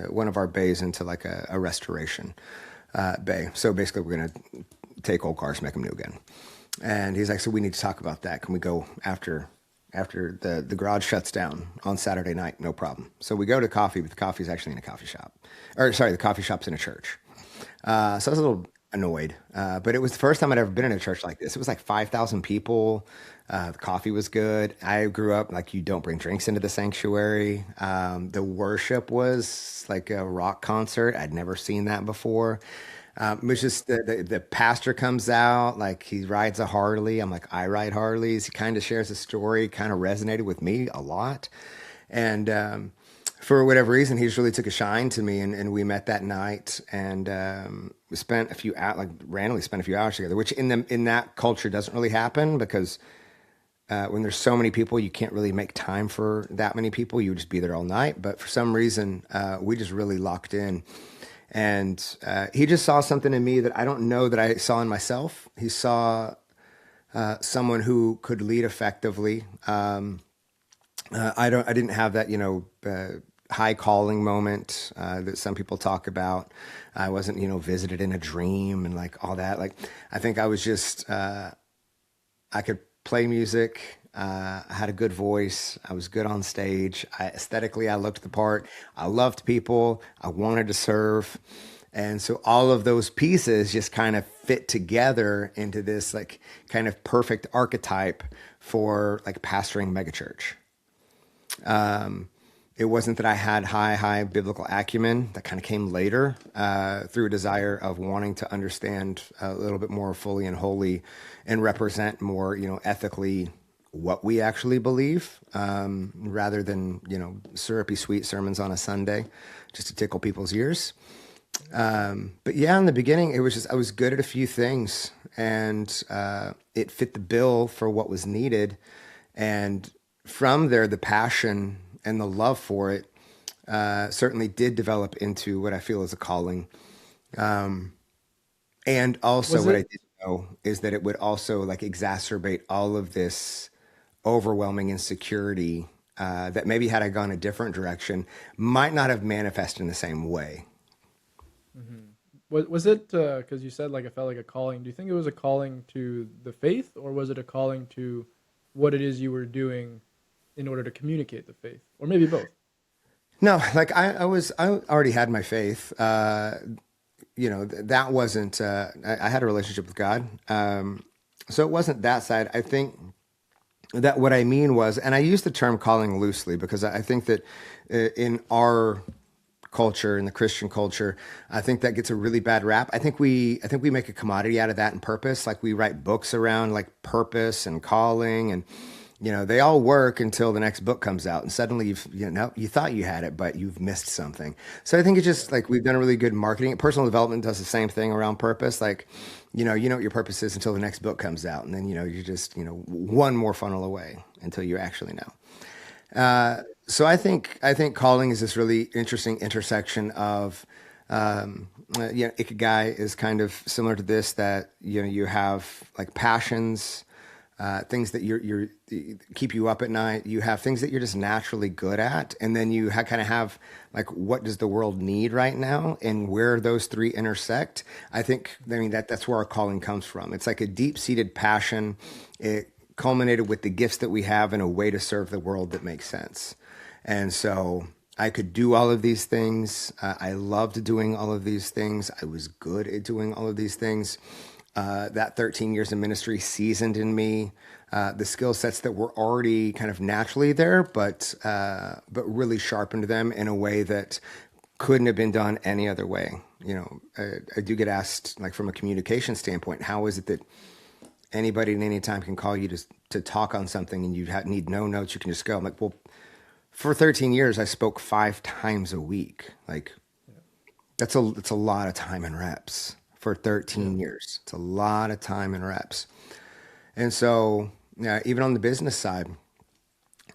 Speaker 2: one of our bays into like a restoration bay. So basically, we're gonna take old cars, make them new again. And he's like, so we need to talk about that. Can we go after the garage shuts down on Saturday night? No problem. So we go to coffee, but the coffee's actually in a coffee shop. Or sorry, the coffee shop's in a church. So I was a little annoyed, but it was the first time I'd ever been in a church like this. It was like 5,000 people. The coffee was good. I grew up like you don't bring drinks into the sanctuary. The worship was like a rock concert. I'd never seen that before. It was just the pastor comes out, like he rides a Harley. I'm like, I ride Harleys. He kind of shares a story, kind of resonated with me a lot. And for whatever reason, he just really took a shine to me. And we met that night, and we spent a few hours, like randomly spent a few hours together, which in that culture doesn't really happen because when there's so many people, you can't really make time for that many people. You would just be there all night. But for some reason, we just really locked in. And he just saw something in me that I don't know that I saw in myself. He saw someone who could lead effectively. I didn't have that, high calling moment that some people talk about. I wasn't, visited in a dream and like all that. Like, I think I was just, I could play music. I had a good voice. I was good on stage. Aesthetically, I looked the part. I loved people. I wanted to serve. And so all of those pieces just kind of fit together into this like kind of perfect archetype for like pastoring megachurch. It wasn't that I had high biblical acumen. That kind of came later through a desire of wanting to understand a little bit more fully and wholly and represent more, ethically what we actually believe, rather than, syrupy sweet sermons on a Sunday just to tickle people's ears. But yeah, in the beginning, it was just, I was good at a few things, and it fit the bill for what was needed. And from there, the passion and the love for it certainly did develop into what I feel is a calling. And also
Speaker 1: Was
Speaker 2: what I
Speaker 1: it
Speaker 2: didn't know is that it would also like exacerbate all of this overwhelming insecurity that maybe had I gone a different direction might not have manifested in the same way.
Speaker 1: was it because you said like it felt like a calling? Do you think it was a calling to the faith, or was it a calling to what it is you were doing in order to communicate the faith, or maybe both?
Speaker 2: No, like I already had my faith. That wasn't, I had a relationship with God. So it wasn't that side. I think that what I mean was, and I use the term calling loosely because I think that in our culture, in the Christian culture, I think that gets a really bad rap. I think we make a commodity out of that and purpose. Like we write books around like purpose and calling, and they all work until the next book comes out, and suddenly you thought you had it, but you've missed something. So I think it's just like we've done a really good marketing. Personal development does the same thing around purpose. Like, you know what your purpose is until the next book comes out, and then you're just one more funnel away until you actually know. So I think calling is this really interesting intersection of ikigai is kind of similar to this, that you have like passions, things that you're keep you up at night. You have things that you're just naturally good at, and then you kind of have like what does the world need right now, and where those three intersect. I mean that's where our calling comes from. It's like a deep seated passion. It culminated with the gifts that we have in a way to serve the world that makes sense. And so I could do all of these things. I loved doing all of these things. I was good at doing all of these things. That 13 years of ministry seasoned in me the skill sets that were already kind of naturally there, but really sharpened them in a way that couldn't have been done any other way. I do get asked, like from a communication standpoint, how is it that anybody at any time can call you to talk on something and you need no notes, you can just go? I'm like, well, for 13 years, I spoke 5 times a week. Like that's a lot of time and reps for
Speaker 1: Yeah.
Speaker 2: 13 years. It's a lot of time and reps. And so, yeah, even on the business side,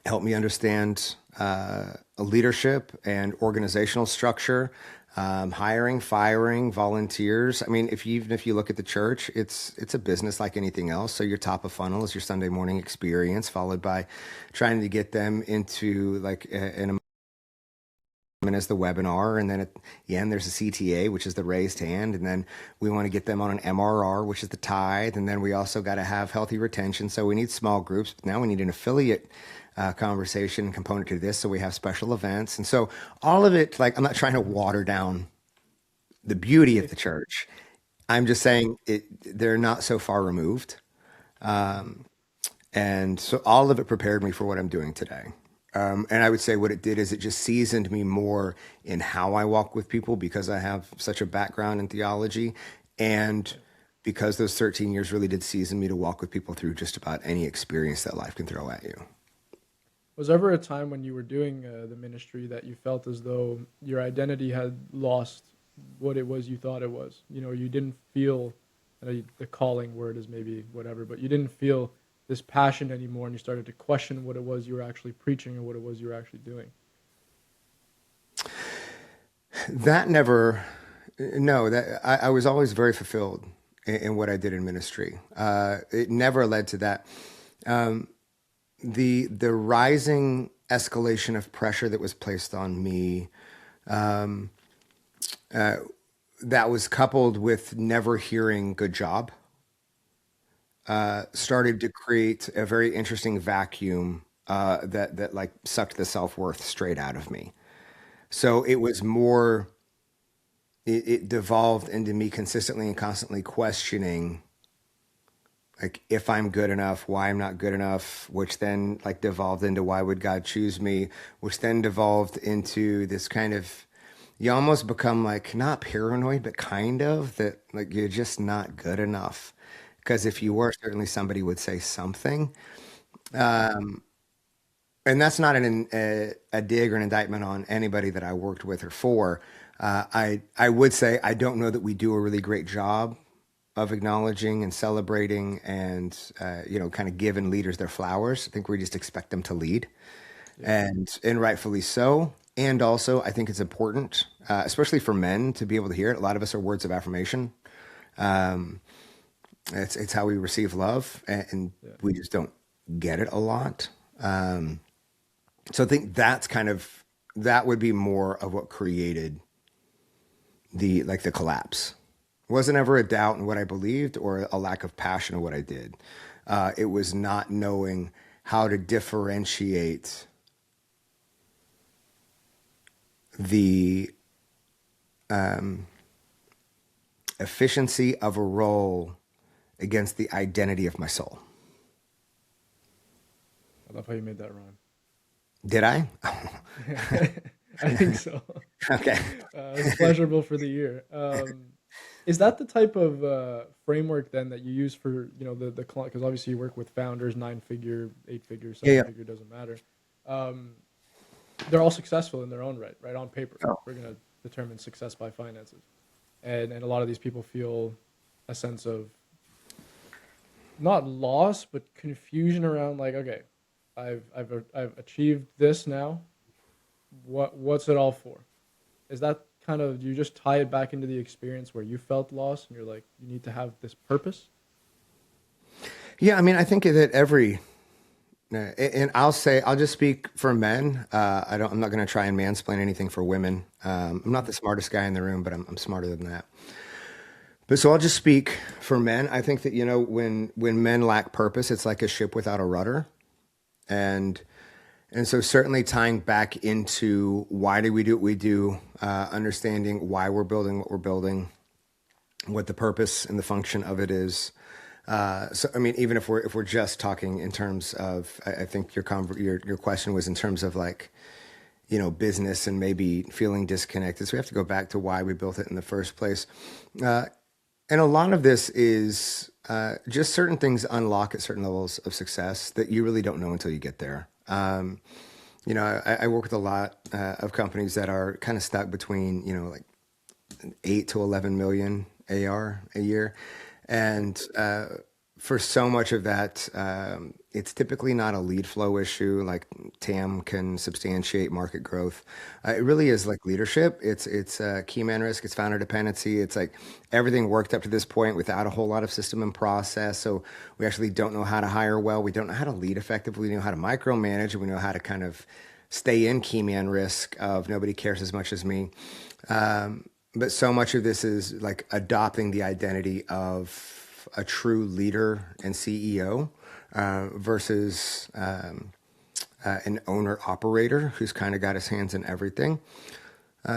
Speaker 2: help me understand leadership and organizational structure, hiring, firing, volunteers. I mean, even if you look at the church, it's a business like anything else. So your top of funnel is your Sunday morning experience, followed by trying to get them into like an as the webinar, and then at the end there's a CTA, which is the raised hand, and then we want to get them on an MRR, which is the tithe, and then we also got to have healthy retention. So we need small groups, but now we need an affiliate conversation component to this, so we have special events. And so all of it, like, I'm not trying to water down the beauty of the church. I'm just saying they're not so far removed. And so all of it prepared me for what I'm doing today. And I would say what it did is it just seasoned me more in how I walk with people, because I have such a background in theology. And because those 13 years really did season me to walk with people through just about any experience that life can throw at you.
Speaker 1: Was there ever a time when you were doing the ministry that you felt as though your identity had lost what it was you thought it was? You didn't feel, the calling word is maybe whatever, but you didn't feel this passion anymore, and you started to question what it was you were actually preaching or what it was you were actually doing.
Speaker 2: That never, no, that I was always very fulfilled in what I did in ministry. It never led to that. The rising escalation of pressure that was placed on me, that was coupled with never hearing good job, started to create a very interesting vacuum that like sucked the self-worth straight out of me. So it was more, it devolved into me consistently and constantly questioning like if I'm good enough, why I'm not good enough, which then like devolved into why would God choose me, which then devolved into this kind of, you almost become like not paranoid, but kind of that like you're just not good enough. Because if you were, certainly somebody would say something. And that's not a dig or an indictment on anybody that I worked with or for. I would say I don't know that we do a really great job of acknowledging and celebrating and kind of giving leaders their flowers. I think we just expect them to lead,
Speaker 1: Yeah.
Speaker 2: and rightfully so. And also, I think it's important, especially for men, to be able to hear it. A lot of us are words of affirmation. It's how we receive love, and
Speaker 1: Yeah.
Speaker 2: we just don't get it a lot. So I think that would be more of what created the collapse. Wasn't ever a doubt in what I believed or a lack of passion in what I did. It was not knowing how to differentiate the efficiency of a role against the identity of my soul.
Speaker 1: I love how you made that rhyme.
Speaker 2: Did I?
Speaker 1: I think so.
Speaker 2: Okay.
Speaker 1: It's pleasurable for the ear. Is that the type of framework then that you use for the client? Because obviously you work with founders, 9-figure, 8-figure,
Speaker 2: Yeah, yeah.
Speaker 1: 7-figure, doesn't matter. Um, they're all successful in their own right, right on paper.
Speaker 2: Oh.
Speaker 1: We're gonna determine success by finances, and a lot of these people feel a sense of not loss but confusion around like, okay, I've achieved this now. What's it all for? Is that kind of, you just tie it back into the experience where you felt lost and you're like, you need to have this purpose?
Speaker 2: Yeah, I mean, I think that and I'll just speak for men. I'm not going to try and mansplain anything for women. I'm not the smartest guy in the room, but I'm smarter than that. But so I'll just speak for men. I think that, when men lack purpose, it's like a ship without a rudder. And so certainly tying back into why do we do what we do, understanding why we're building what we're building, what the purpose and the function of it is. So I mean, even if we're just talking in terms of, I think your question was in terms of like, business and maybe feeling disconnected. So we have to go back to why we built it in the first place. And a lot of this is just certain things unlock at certain levels of success that you really don't know until you get there. I work with a lot of companies that are kind of stuck between, like 8 to 11 million AR a year. And for so much of that, it's typically not a lead flow issue. Like TAM can substantiate market growth. It really is like leadership. It's key man risk. It's founder dependency. It's like everything worked up to this point without a whole lot of system and process. So we actually don't know how to hire well. We don't know how to lead effectively. We know how to micromanage, and we know how to kind of stay in key man risk of nobody cares as much as me. But so much of this is like adopting the identity of a true leader and CEO versus an owner operator who's kind of got his hands in everything.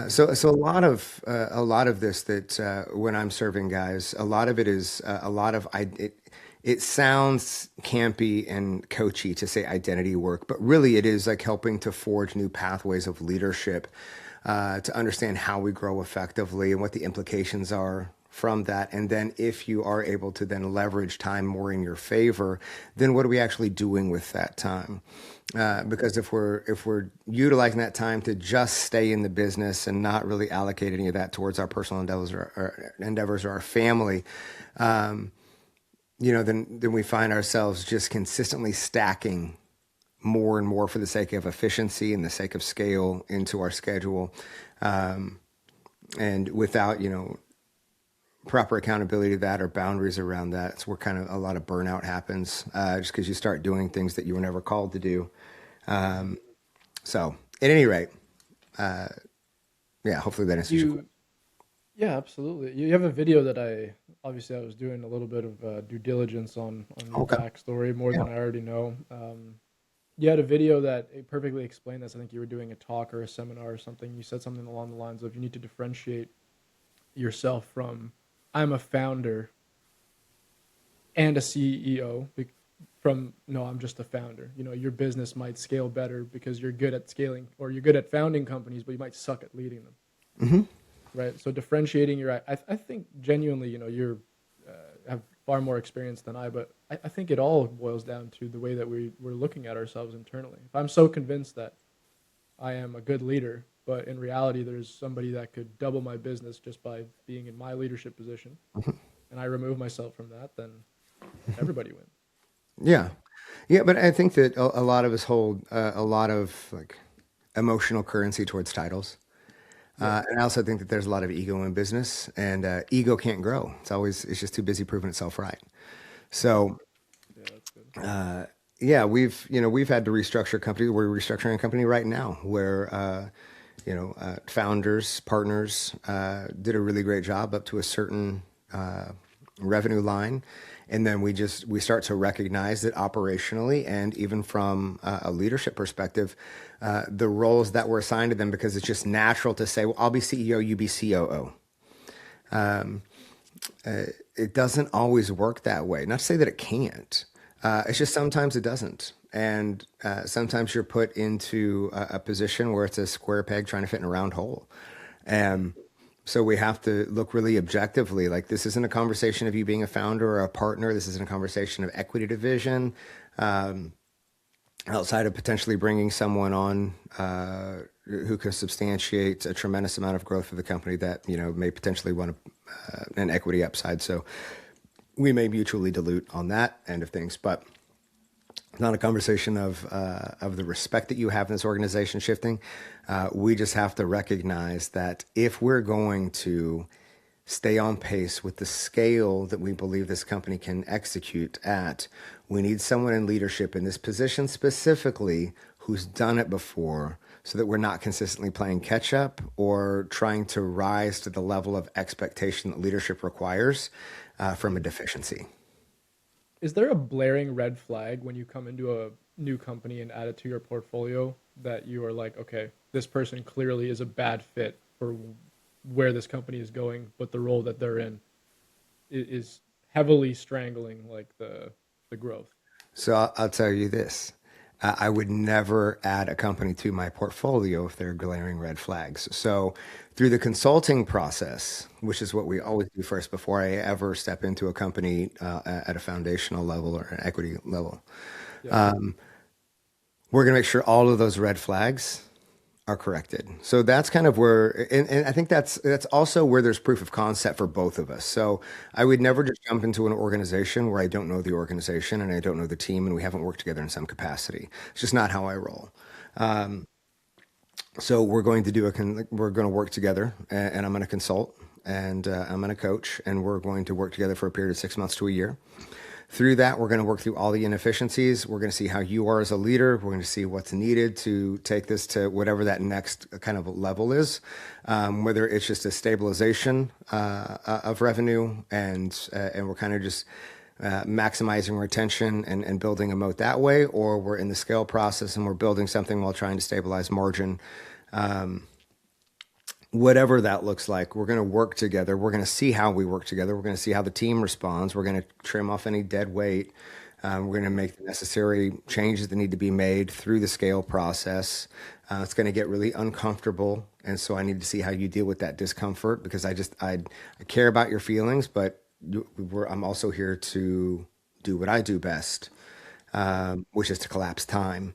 Speaker 2: So a lot of this that when I'm serving guys, a lot of it is it sounds campy and coachy to say identity work, but really it is like helping to forge new pathways of leadership, to understand how we grow effectively and what the implications are from that. And then if you are able to then leverage time more in your favor, then what are we actually doing with that time? Because if we're utilizing that time to just stay in the business and not really allocate any of that towards our personal endeavors or our family, then we find ourselves just consistently stacking more and more for the sake of efficiency and the sake of scale into our schedule, and without proper accountability to that or boundaries around that. It's where kind of a lot of burnout happens, just because you start doing things that you were never called to do. So at any rate, hopefully that answers your question.
Speaker 1: Yeah, absolutely. You have a video that I was doing a little bit of due diligence on your
Speaker 2: Okay.
Speaker 1: backstory more
Speaker 2: Yeah.
Speaker 1: than I already know. You had a video that it perfectly explained this. I think you were doing a talk or a seminar or something. You said something along the lines of, you need to differentiate yourself from, I'm a founder and a CEO, from, no, I'm just a founder. Your business might scale better because you're good at scaling, or you're good at founding companies, but you might suck at leading them.
Speaker 2: Mm-hmm.
Speaker 1: Right. So differentiating I think genuinely, you're have far more experience than but I think it all boils down to the way that we're looking at ourselves internally. If I'm so convinced that I am a good leader, but in reality, there's somebody that could double my business just by being in my leadership position, and I remove myself from that, then everybody wins.
Speaker 2: Yeah. Yeah. But I think that a lot of us hold a lot of like emotional currency towards titles. And I also think that there's a lot of ego in business, and ego can't grow. It's just too busy proving itself right. So,
Speaker 1: Yeah, that's good.
Speaker 2: we've had to restructure companies. We're restructuring a company right now where, founders, partners, did a really great job up to a certain, revenue line. And then we start to recognize that operationally and even from a leadership perspective, the roles that were assigned to them, because it's just natural to say, well, I'll be CEO, you be COO. It doesn't always work that way. Not to say that it can't. It's just sometimes it doesn't. And sometimes you're put into a position where it's a square peg trying to fit in a round hole. And so we have to look really objectively. Like, this isn't a conversation of you being a founder or a partner. This isn't a conversation of equity division. Outside of potentially bringing someone on who can substantiate a tremendous amount of growth for the company that may potentially want an equity upside. So we may mutually dilute on that end of things, but not a conversation of the respect that you have in this organization shifting. We just have to recognize that if we're going to stay on pace with the scale that we believe this company can execute at, we need someone in leadership in this position specifically who's done it before, so that we're not consistently playing catch up or trying to rise to the level of expectation that leadership requires from a deficiency.
Speaker 1: Is there a blaring red flag when you come into a new company and add it to your portfolio that you are like, okay, this person clearly is a bad fit for where this company is going, but the role that they're in is heavily strangling like the growth?
Speaker 2: So I'll tell you this. I would never add a company to my portfolio if there are glaring red flags. So through the consulting process, which is what we always do first before I ever step into a company at a foundational level or an equity level,
Speaker 1: Yeah.
Speaker 2: we're going to make sure all of those red flags are corrected. So that's kind of where, and I think that's also where there's proof of concept for both of us. So I would never just jump into an organization where I don't know the organization and I don't know the team and we haven't worked together in some capacity. It's just not how I roll. So we're going to we're going to work together, and I'm going to consult, and I'm going to coach, and we're going to work together for a period of 6 months to a year. Through that, we're going to work through all the inefficiencies. We're going to see how you are as a leader. We're going to see what's needed to take this to whatever that next kind of level is, whether it's just a stabilization of revenue, and we're kind of just maximizing retention and building a moat that way, or we're in the scale process and we're building something while trying to stabilize margin. Whatever that looks like, we're going to work together. We're going to see how we work together. We're going to see how the team responds. We're going to trim off any dead weight. We're going to make the necessary changes that need to be made through the scale process. It's going to get really uncomfortable. And so I need to see how you deal with that discomfort, because I care about your feelings, but I'm also here to do what I do best, which is to collapse time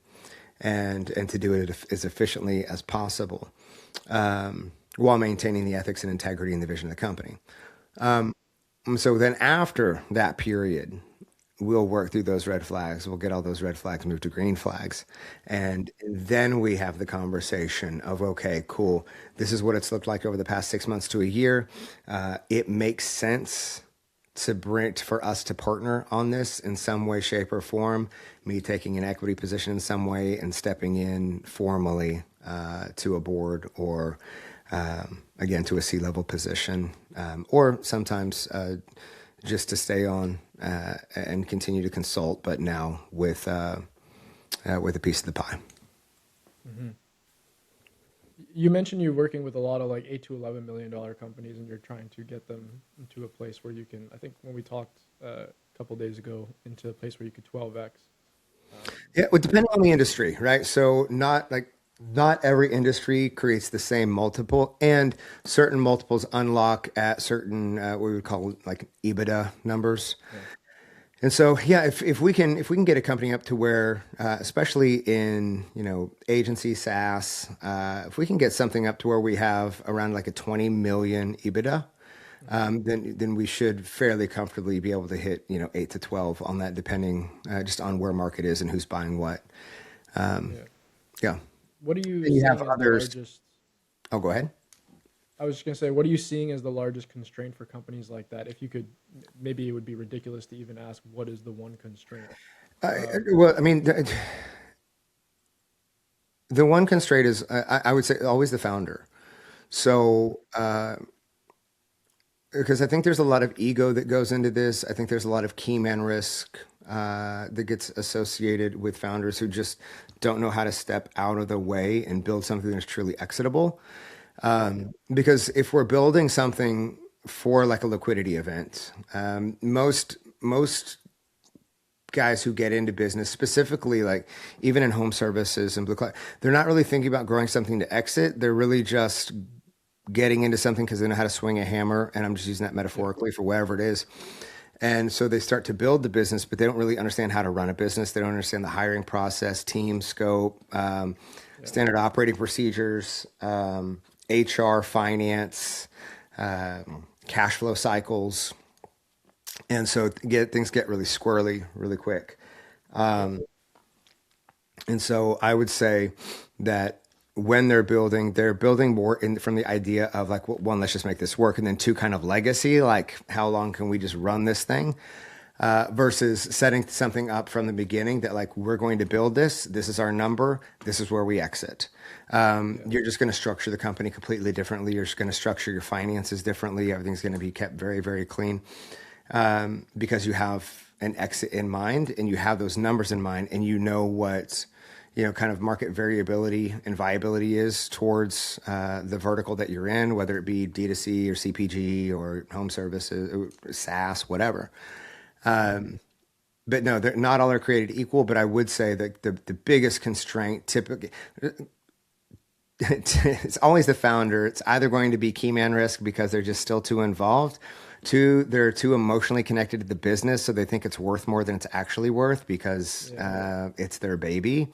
Speaker 2: and to do it as efficiently as possible, while maintaining the ethics and integrity and the vision of the company. And so then after that period, we'll work through those red flags. We'll get all those red flags moved to green flags. And then we have the conversation of, okay, cool. This is what it's looked like over the past 6 months to a year. It makes sense for us to partner on this in some way, shape, or form. Me taking an equity position in some way and stepping in formally to a board, or again to a C-level position, or sometimes just to stay on and continue to consult, but now with a piece of the pie.
Speaker 1: Mm-hmm. You mentioned you're working with a lot of like $8 to $11 million companies, and you're trying to get them into a place where you can, I think when we talked a couple days ago, into a place where you could 12x.
Speaker 2: Yeah, it would depend on the industry, right? So not every industry creates the same multiple, and certain multiples unlock at certain what we would call like EBITDA numbers.
Speaker 1: Yeah.
Speaker 2: And so, yeah, if we can get a company up to where, especially in agency SaaS, if we can get something up to where we have around like a 20 million EBITDA, then we should fairly comfortably be able to hit 8 to 12 on that, depending just on where market is and who's buying what.
Speaker 1: Yeah.
Speaker 2: Yeah.
Speaker 1: What are you
Speaker 2: And you
Speaker 1: seeing
Speaker 2: have
Speaker 1: as
Speaker 2: others.
Speaker 1: the largest?
Speaker 2: Oh, go ahead.
Speaker 1: I was just gonna say, what are you seeing as the largest constraint for companies like that? If you could, maybe it would be ridiculous to even ask what is the one constraint.
Speaker 2: Well, I mean, the one constraint is, I would say, always the founder. So, because I think there's a lot of ego that goes into this. I think there's a lot of key man risk that gets associated with founders who just don't know how to step out of the way and build something that's truly exitable. Because if we're building something for like a liquidity event, most guys who get into business, specifically like even in home services and blue collar, they're not really thinking about growing something to exit. They're really just getting into something because they know how to swing a hammer. And I'm just using that
Speaker 1: Yeah.
Speaker 2: metaphorically for whatever it is. And so they start to build the business, but they don't really understand how to run a business. They don't understand the hiring process, team scope,
Speaker 1: Yeah.
Speaker 2: standard operating procedures, HR, finance, cash flow cycles. And so things get really squirrely really quick.
Speaker 1: Yeah.
Speaker 2: And so I would say that when they're building more from the idea of like, well, one, let's just make this work. And then two, kind of legacy, like how long can we just run this thing? Versus setting something up from the beginning that like, we're going to build this. This is our number. This is where we exit.
Speaker 1: Yeah.
Speaker 2: You're just going to structure the company completely differently. You're just going to structure your finances differently. Everything's going to be kept very, very clean because you have an exit in mind and you have those numbers in mind and you know what kind of market variability and viability is towards the vertical that you're in, whether it be D2C or CPG or home services, or SaaS, whatever. But no, they're not all are created equal. But I would say that the biggest constraint typically it's always the founder. It's either going to be key man risk because they're just still too involved. Two, they're too emotionally connected to the business, so they think it's worth more than it's actually worth because it's their baby,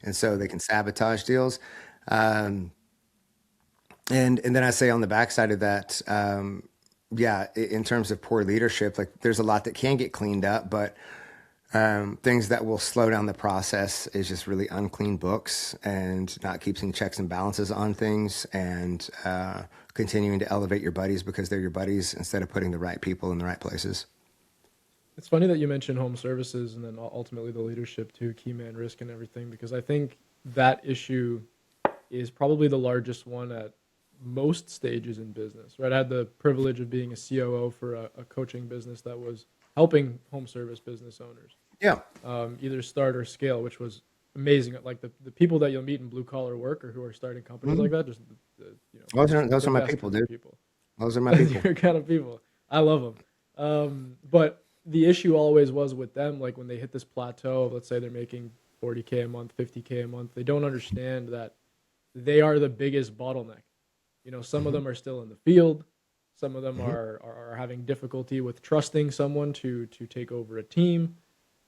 Speaker 2: and so they can sabotage deals. And then I say on the backside of that, in terms of poor leadership, like there's a lot that can get cleaned up, but things that will slow down the process is just really unclean books and not keeping checks and balances on things and continuing to elevate your buddies because they're your buddies instead of putting the right people in the right places.
Speaker 1: It's funny that you mentioned home services and then ultimately the leadership too, key man risk and everything, because I think that issue is probably the largest one at most stages in business, right? I had the privilege of being a COO for a coaching business that was helping home service business owners,
Speaker 2: Yeah.
Speaker 1: either start or scale, which was amazing. Like the people that you'll meet in blue collar work or who are starting companies like that, just
Speaker 2: Those
Speaker 1: the
Speaker 2: are my
Speaker 1: best
Speaker 2: people,
Speaker 1: kind of
Speaker 2: dude.
Speaker 1: people.
Speaker 2: Those are my people.
Speaker 1: Your kind of people. I love them. But the issue always was with them, like when they hit this plateau of, let's say they're making 40K a month, 50K a month, they don't understand that they are the biggest bottleneck. Some of them are still in the field. Some of them are having difficulty with trusting someone to take over a team.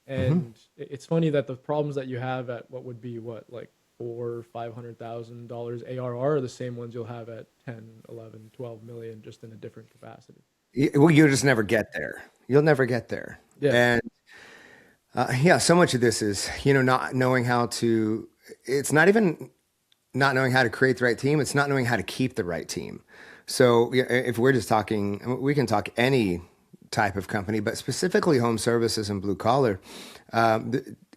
Speaker 1: And it's funny that the problems that you have at what would be like $400,000-$500,000 ARR are the same ones you'll have at 10, 11, 12 million, just in a different capacity.
Speaker 2: Well, you'll just never get there. You'll never get there.
Speaker 1: Yeah.
Speaker 2: And so much of this is, not knowing how to, it's not even not knowing how to create the right team. It's not knowing how to keep the right team. So if we're just talking, we can talk any type of company, but specifically home services and blue collar,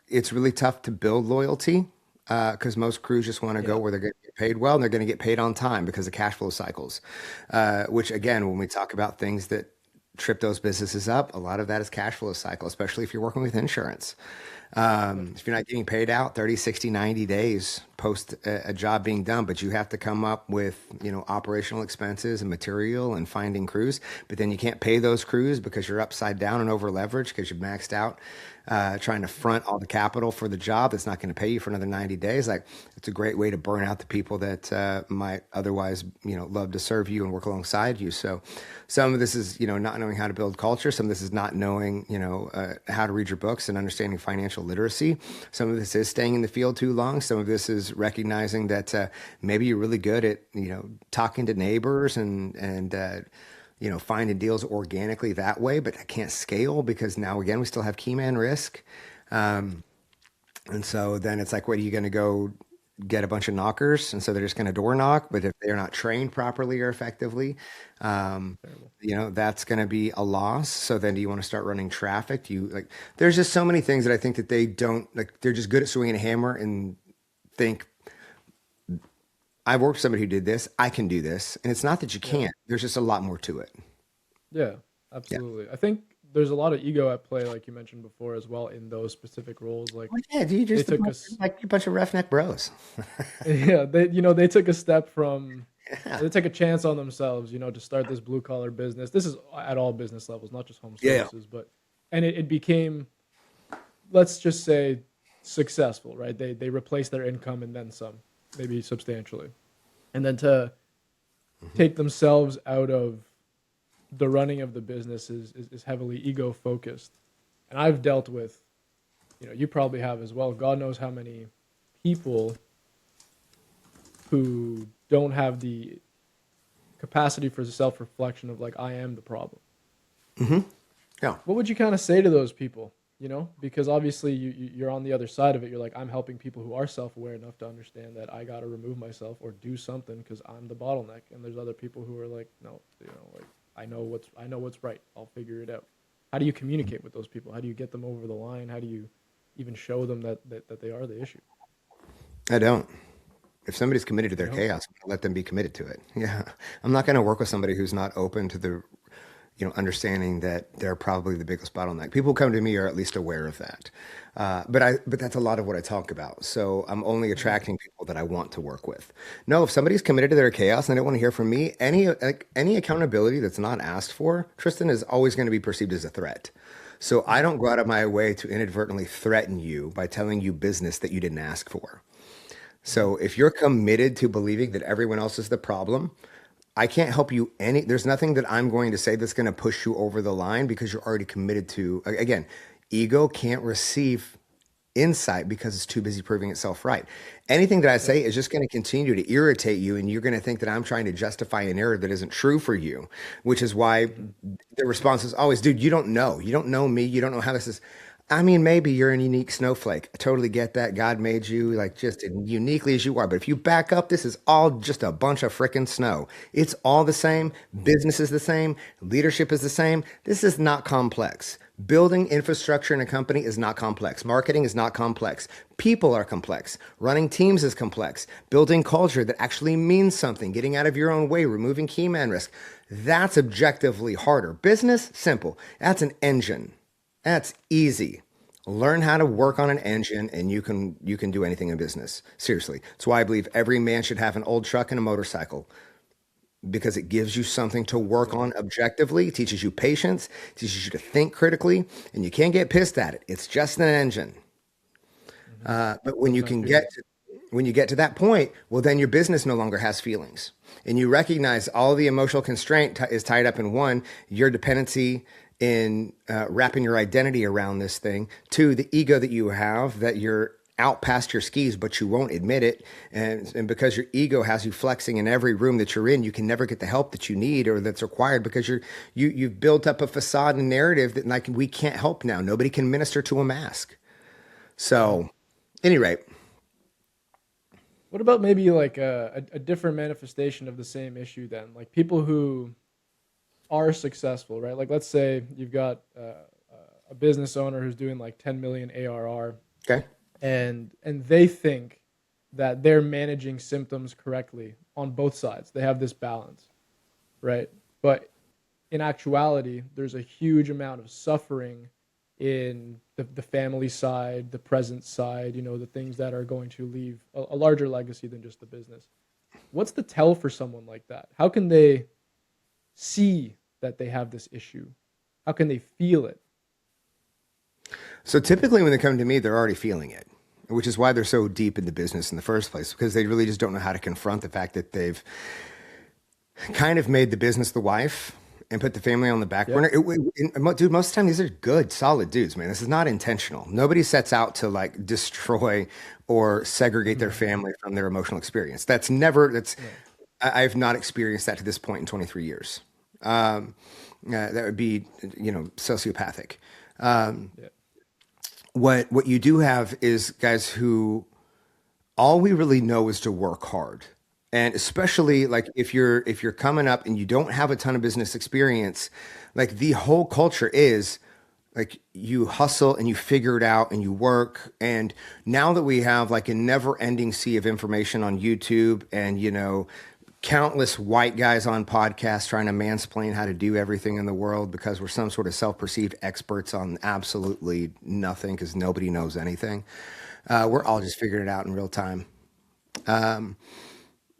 Speaker 2: it's really tough to build loyalty because most crews just want to go where they're going to get paid well and they're going to get paid on time because of cash flow cycles, which again, when we talk about things that trip those businesses up, a lot of that is cash flow cycle, especially if you're working with insurance. If you're not getting paid out 30, 60, 90 days post a job being done, but you have to come up with, operational expenses and material and finding crews, but then you can't pay those crews because you're upside down and over leveraged because you've maxed out, trying to front all the capital for the job that's not going to pay you for another 90 days. Like it's a great way to burn out the people that might otherwise, love to serve you and work alongside you. So some of this is, not knowing how to build culture. Some of this is not knowing, how to read your books and understanding financial literacy. Some of this is staying in the field too long. Some of this is recognizing that maybe you're really good at, talking to neighbors and finding deals organically that way, but I can't scale because now again, we still have key man risk. And so then it's like, what are you going to go get a bunch of knockers? And so they're just going to door knock, but if they're not trained properly or effectively, that's going to be a loss. So then do you want to start running traffic? There's just so many things that I think that they don't like. They're just good at swinging a hammer and think, I've worked with somebody who did this. I can do this. And it's not that you
Speaker 1: Yeah.
Speaker 2: can't. There's just a lot more to it.
Speaker 1: Yeah,
Speaker 2: Yeah.
Speaker 1: absolutely. I think there's a lot of ego at play, like you mentioned before as well, in those specific roles. Like
Speaker 2: Well, yeah, you
Speaker 1: they
Speaker 2: just
Speaker 1: took us,
Speaker 2: like a bunch of roughneck bros.
Speaker 1: yeah, they took a step from,
Speaker 2: Yeah.
Speaker 1: they took a chance on themselves, to start this blue collar business. This is at all business levels, not just home
Speaker 2: Yeah.
Speaker 1: services, and it became let's just say successful, right? They replace their income and then some, maybe substantially. And then to
Speaker 2: Mhm.
Speaker 1: take themselves out of the running of the business is heavily ego focused. And I've dealt with, you probably have as well. God knows how many people who don't have the capacity for self reflection of like, I am the problem.
Speaker 2: Mhm. Yeah.
Speaker 1: What would you kind of say to those people? Because obviously you're on the other side of it. You're like, I'm helping people who are self aware enough to understand that I got to remove myself or do something because I'm the bottleneck. And there's other people who are like, no, like I know what's right. I'll figure it out. How do you communicate with those people? How do you get them over the line? How do you even show them that they are the issue?
Speaker 2: I don't. If somebody's committed to
Speaker 1: You
Speaker 2: their
Speaker 1: don't.
Speaker 2: chaos, let them be committed to it. Yeah. I'm not going to work with somebody who's not open to the, understanding that they're probably the biggest bottleneck. People who come to me are at least aware of that. But that's a lot of what I talk about. So I'm only
Speaker 1: Mhm.
Speaker 2: attracting people that I want to work with. No, if somebody's committed to their chaos and they don't want to hear from me, any accountability that's not asked for, Tristan, is always going to be perceived as a threat. So I
Speaker 1: Mhm.
Speaker 2: don't go out of my way to inadvertently threaten you by telling you business that you didn't ask for.
Speaker 1: Mhm.
Speaker 2: So if you're committed to believing that everyone else is the problem, I can't help you any. There's nothing that I'm going to say that's going to push you over the line because you're already committed to. Again, ego can't receive insight because it's too busy proving itself right. Anything that I
Speaker 1: Yep.
Speaker 2: say is just going to continue to irritate you, and you're going to think that I'm trying to justify a narrative that isn't true for you, which is why
Speaker 1: Mhm.
Speaker 2: the response is always, dude, you don't know. You don't know me. You don't know how this is. I mean, maybe you're a unique snowflake. I totally get that. God made you like just uniquely as you are. But if you back up, this is all just a bunch of frickin' snow. It's all the same. Business is the same. Leadership is the same. This is not complex. Building infrastructure in a company is not complex. Marketing is not complex. People are complex. Running teams is complex. Building culture that actually means something, getting out of your own way, removing key man risk. That's objectively harder. Business, simple. That's an engine. That's easy. Learn how to
Speaker 1: Mhm.
Speaker 2: work on an engine and you can do anything in business. Seriously. That's why I believe every man should have an old truck and a motorcycle because it gives you something to work
Speaker 1: Absolutely.
Speaker 2: on objectively, teaches you patience, teaches you to think critically, and you can't get pissed at it. It's just an engine.
Speaker 1: Mhm.
Speaker 2: But when
Speaker 1: Doesn't
Speaker 2: you
Speaker 1: have
Speaker 2: can get
Speaker 1: feelings.
Speaker 2: to when you get to that point, well, then your business no longer has feelings, and you recognize all the emotional constraint is tied up in one, your dependency in wrapping your identity around this thing, two, the ego that you have that you're out past your skis, but you won't admit it, and because your ego has you flexing in every room that you're in, you can never get the help that you need or that's required because you've built up a facade and narrative that like we can't help now. Nobody can minister to a mask.
Speaker 1: Mhm.
Speaker 2: So, any rate.
Speaker 1: What about maybe like a different manifestation of the same issue then? Like people who are successful, right? Like let's say you've got a business owner who's doing like 10 million ARR
Speaker 2: Okay.
Speaker 1: and they think that they're managing symptoms correctly on both sides. They have this balance, right? But in actuality, there's a huge amount of suffering in the family side, the present side, the things that are going to leave a larger legacy than just the business. What's the tell for someone like that? How can they see that they have this issue? How can they feel it?
Speaker 2: So typically when they come to me, they're already feeling it, which is why they're so deep in the business in the first place, because they really just don't know how to confront the fact that they've kind of made the business the wife and put the family on the back
Speaker 1: Yep.
Speaker 2: burner. Dude, most of the time, these are good, solid dudes, man. This is not intentional. Nobody sets out to like destroy or segregate their
Speaker 1: Mhm.
Speaker 2: family from their emotional experience. That's,
Speaker 1: No.
Speaker 2: I've not experienced that to this point in 23 years. Um, that would be, sociopathic.
Speaker 1: Yeah.
Speaker 2: What you do have is guys who all we really know is to work hard. And especially like if you're coming up and you don't have a ton of business experience, like the whole culture is like you hustle and you figure it out and you work. And now that we have like a never ending sea of information on YouTube and countless white guys on podcasts trying to mansplain how to do everything in the world because we're some sort of self-perceived experts on absolutely nothing because nobody knows anything. We're all just figuring it out in real time.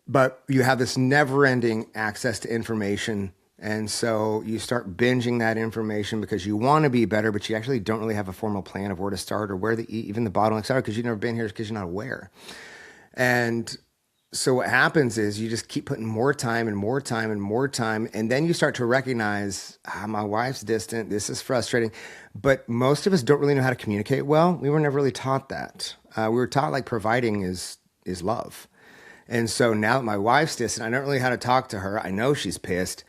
Speaker 2: But you have this never-ending access to information And so you start binging that information because you want to be better, but you actually don't really have a formal plan of where to start or where even the bottlenecks are because you've never been here because you're not aware. And so what happens is you just keep putting more time and more time and more time. And then you start to recognize, my wife's distant. This is frustrating. But most of us don't really know how to communicate well. We were never really taught that. We were taught like providing is love. And so now that my wife's distant, I don't really know how to talk to her. I know she's pissed.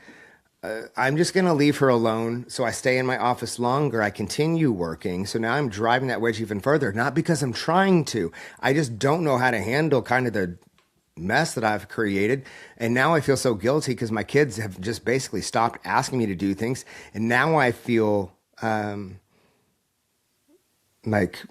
Speaker 2: I'm just going to leave her alone. So I stay in my office longer. I continue working. So now I'm driving that wedge even further, not because I'm trying to. I just don't know how to handle kind of the mess that I've created. And now I feel so guilty because my kids have just basically stopped asking me to do things. And now I feel like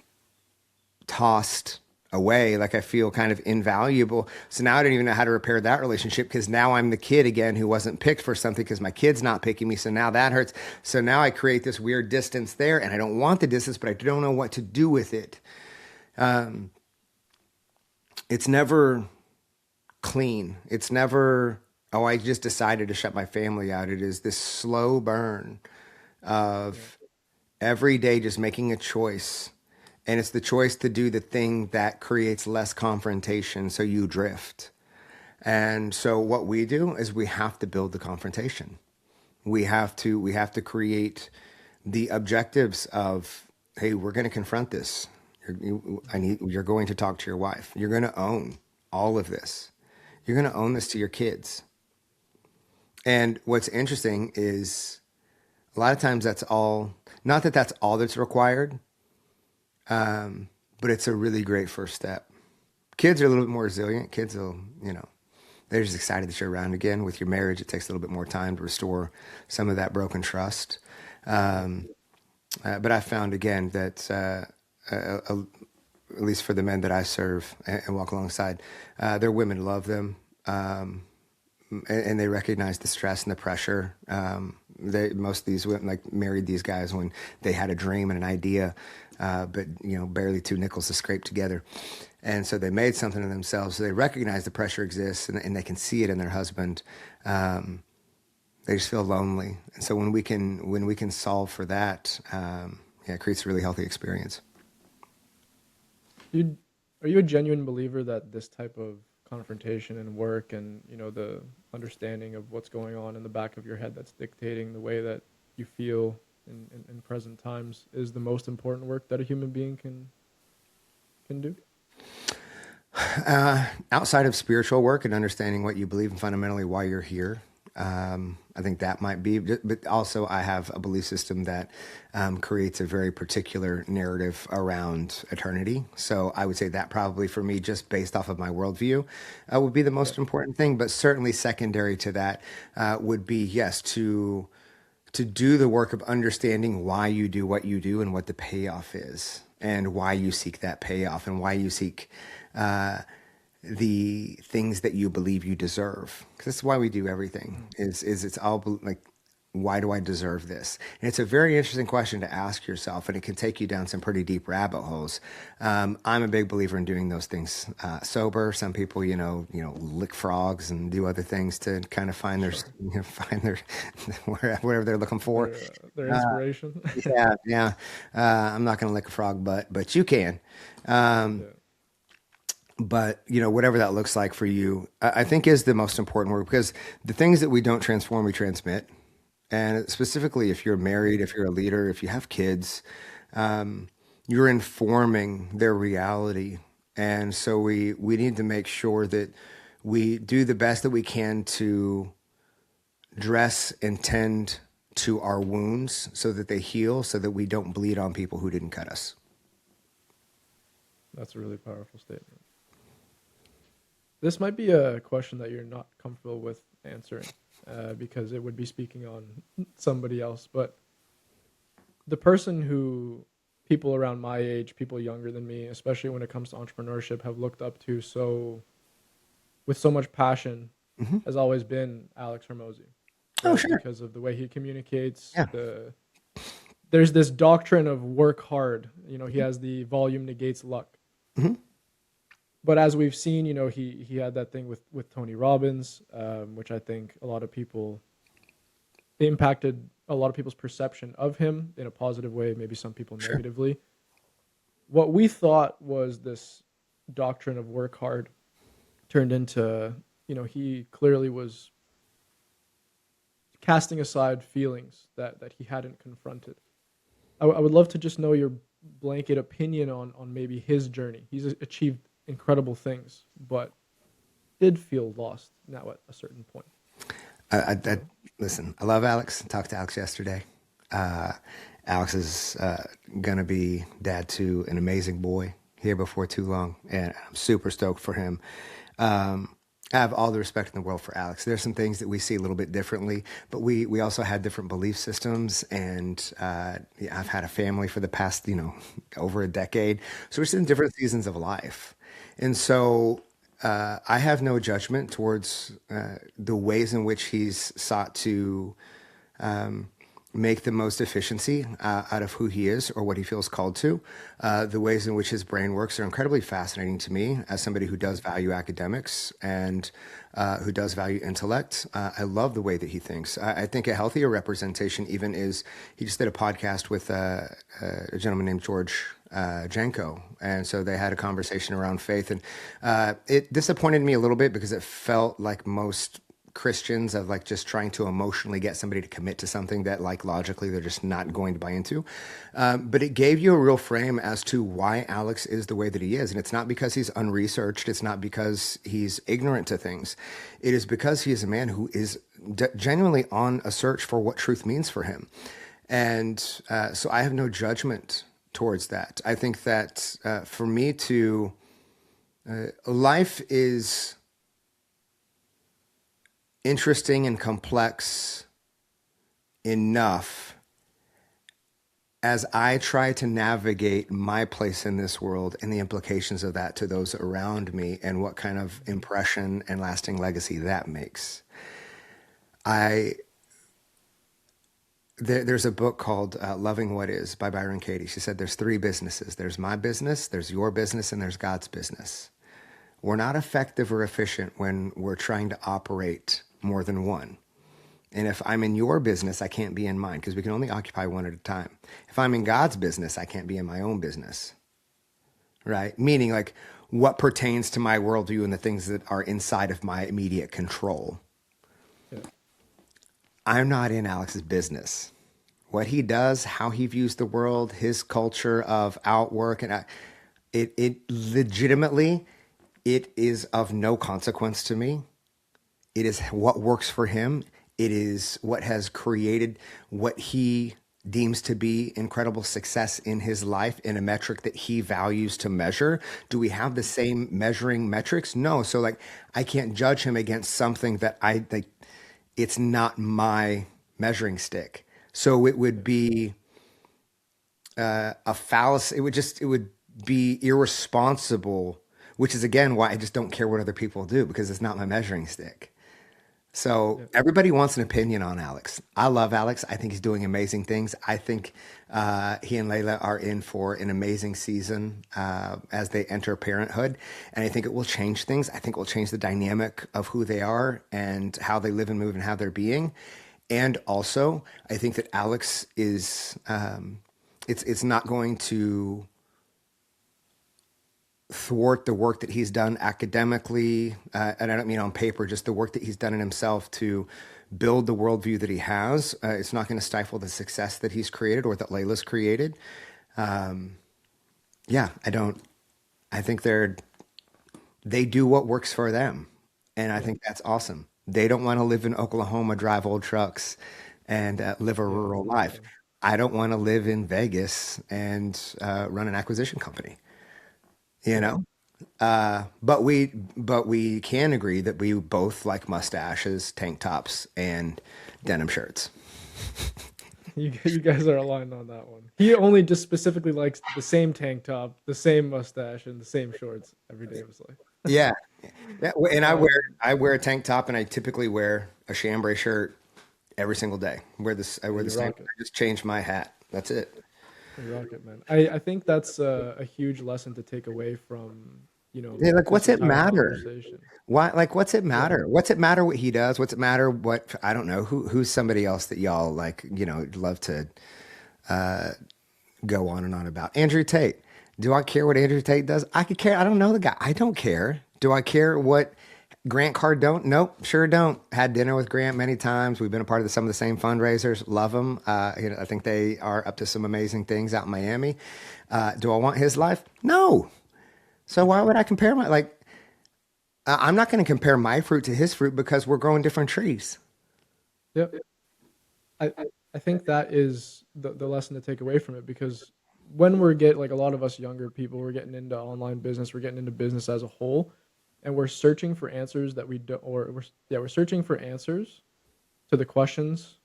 Speaker 2: tossed away, like I feel kind of invaluable. So now I don't even know how to repair that relationship because now I'm the kid again who wasn't picked for something because my kid's not picking me. So now that hurts. So now I create this weird distance there, and I don't want the distance, but I don't know what to do with it. It's never clean. It's never, oh, I just decided to shut my family out. It is this slow burn of every day just making a choice. And it's the choice to do the thing that creates less confrontation so you drift. And so what we do is we have to build the confrontation. We have to create the objectives of, hey, we're going to confront this. You're going to talk to your wife. You're going to own all of this. You're going to own this to your kids. And what's interesting is a lot of times that's all, not that that's all that's required, but it's a really great first step. Kids are a little bit more resilient. Kids will, they're just excited that you're around again. With your marriage, it takes a little bit more time to restore some of that broken trust. But I found again that, at least for the men that I serve and walk alongside, their women love them. And they recognize the stress and the pressure. Most of these women like married these guys when they had a dream and an idea, but barely two nickels to scrape together. And so they made something of themselves. So they recognize the pressure exists and they can see it in their husband. They just feel lonely. And so when we can solve for that, it creates a really healthy experience.
Speaker 1: Are you a genuine believer that this type of confrontation and work and the understanding of what's going on in the back of your head that's dictating the way that you feel in present times is the most important work that a human being can do?
Speaker 2: Outside of spiritual work and understanding what you believe and fundamentally why you're here, I think that might be, but also I have a belief system that creates a very particular narrative around eternity. So I would say that probably for me, just based off of my worldview, would be the most important thing. But certainly secondary to that would be, yes, to do the work of understanding why you do what you do and what the payoff is and why you seek that payoff and why you seek the things that you believe you deserve. Because that's why we do everything. Is it's all like, why do I deserve this? And it's a very interesting question to ask yourself, and it can take you down some pretty deep rabbit holes. I'm a big believer in doing those things sober. Some people, lick frogs and do other things to kind of find their whatever they're looking for.
Speaker 1: Their inspiration.
Speaker 2: Yeah. I'm not going to lick a frog, but you can. But, whatever that looks like for you, I think is the most important work, because the things that we don't transform, we transmit. And specifically, if you're married, if you're a leader, if you have kids, you're informing their reality. And so we need to make sure that we do the best that we can to dress and tend to our wounds so that they heal, so that we don't bleed on people who didn't cut us.
Speaker 1: That's a really powerful statement. This might be a question that you're not comfortable with answering because it would be speaking on somebody else. But the person who people around my age, people younger than me, especially when it comes to entrepreneurship, have looked up to with so much passion has always been Alex Hormozy. Right?
Speaker 2: Oh, sure.
Speaker 1: Because of the way he communicates.
Speaker 2: Yeah.
Speaker 1: There's this doctrine of work hard. He has the volume negates luck.
Speaker 2: Mm-hmm.
Speaker 1: But as we've seen, he had that thing with Tony Robbins, which I think a lot of people impacted a lot of people's perception of him in a positive way, maybe some people
Speaker 2: Sure.
Speaker 1: negatively. What we thought was this doctrine of work hard turned into, he clearly was casting aside feelings that he hadn't confronted. I would love to just know your blanket opinion on maybe his journey. He's achieved incredible things, but did feel lost now at a certain point.
Speaker 2: Listen, I love Alex. Talked to Alex yesterday. Uh, Alex is going to be dad to an amazing boy here before too long, and I'm super stoked for him. I have all the respect in the world for Alex. There's some things that we see a little bit differently, but we also had different belief systems, and yeah, I've had a family for the past, over a decade. So we're in different seasons of life. And so I have no judgment towards the ways in which he's sought to make the most efficiency out of who he is or what he feels called to. The ways in which his brain works are incredibly fascinating to me as somebody who does value academics and who does value intellect. I love the way that he thinks. I think a healthier representation even is he just did a podcast with a gentleman named George Janko. And so they had a conversation around faith. And it disappointed me a little bit because it felt like most Christians of like just trying to emotionally get somebody to commit to something that like logically they're just not going to buy into. But it gave you a real frame as to why Alex is the way that he is. And it's not because he's unresearched. It's not because he's ignorant to things. It is because he is a man who is genuinely on a search for what truth means for him. And so I have no judgment towards that. I think that for me to, life is interesting and complex enough as I try to navigate my place in this world and the implications of that to those around me and what kind of impression and lasting legacy that makes. I there's a book called Loving What Is by Byron Katie. She said there's three businesses. There's my business, there's your business, and there's God's business. We're not effective or efficient when we're trying to operate more than one. And if I'm in your business, I can't be in mine because we can only occupy one at a time. If I'm in God's business, I can't be in my own business, right? Meaning like what pertains to my worldview and the things that are inside of my immediate control.
Speaker 1: Yeah.
Speaker 2: I'm not in Alex's business. What he does, how he views the world, his culture of outwork, and it legitimately, it is of no consequence to me. It is what works for him. It is what has created what he deems to be incredible success in his life in a metric that he values to measure. Do we have the same measuring metrics? No. So like I can't judge him against something that I like. It's not my measuring stick. So it would be a fallacy. It would be irresponsible, which is again why I just don't care what other people do because it's not my measuring stick. So
Speaker 1: Yeah.
Speaker 2: everybody wants an opinion on Alex. I love Alex. I think he's doing amazing things. I think he and Layla are in for an amazing season as they enter parenthood. And I think it will change things. I think it will change the dynamic of who they are and how they live and move and how they're being. And also, I think that Alex is, it's not going to thwart the work that he's done academically, and I don't mean on paper, just the work that he's done in himself to build the worldview that he has. It's not going to stifle the success that he's created or that Layla's created. Yeah, I don't. I think they do what works for them, and I
Speaker 1: Yeah.
Speaker 2: think that's awesome. They don't want to live in Oklahoma, drive old trucks, and live a
Speaker 1: Yeah.
Speaker 2: rural life.
Speaker 1: Exactly.
Speaker 2: I don't want to live in Vegas and run an acquisition company. You
Speaker 1: Yeah.
Speaker 2: know, but we can agree that we both like mustaches, tank tops, and denim shirts.
Speaker 1: You guys are aligned on that one. He only just specifically likes the same tank top, the same mustache, and the same shorts every day of his life.
Speaker 2: Yeah, yeah. And I wear
Speaker 1: Um,
Speaker 2: I wear a tank top, and I typically wear a chambray shirt every single day. I wear the
Speaker 1: you
Speaker 2: same.
Speaker 1: rock it.
Speaker 2: I just change my hat. That's it.
Speaker 1: You rock it, man. I think that's a huge lesson to take away from.
Speaker 2: Yeah, like,
Speaker 1: this
Speaker 2: what's it
Speaker 1: entire
Speaker 2: matter?
Speaker 1: conversation.
Speaker 2: Why, like, what's it
Speaker 1: Yeah.
Speaker 2: matter? What's it matter what he does? What's it matter what, I don't know, who's somebody else that y'all like, love to go on and on about? Andrew Tate. Do I care what Andrew Tate does? I could care. I don't know the guy. I don't care. Do I care what Grant Cardone? Nope, sure don't. Had dinner with Grant many times. We've been a part of some of the same fundraisers. Love them. I think they are up to some amazing things out in Miami. Do I want his life? No. So why would I compare my like? I'm not going to compare my fruit to his fruit because we're growing different trees.
Speaker 1: Yeah. I I think that is the lesson to take away from it, because when like a lot of us younger people, we're getting into online business, we're getting into business as a whole, and we're searching for answers that we don't, or we're searching for answers to the questions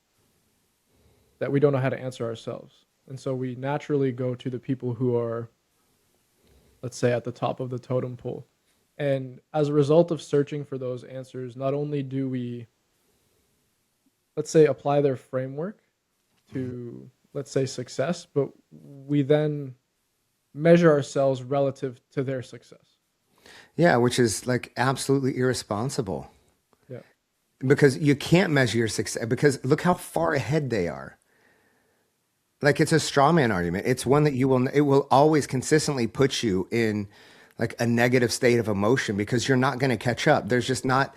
Speaker 1: that we don't know how to answer ourselves. And so we naturally go to the people who are, let's say, at the top of the totem pole. And as a result of searching for those answers, not only do we, let's say, apply their framework to, let's say, success, but we then measure ourselves relative to their success.
Speaker 2: Yeah, which is like absolutely irresponsible
Speaker 1: Yeah.
Speaker 2: because you can't measure your success because look how far ahead they are. Like it's a straw man argument. It's one that it will always consistently put you in like a negative state of emotion because you're not going to catch up. There's just not,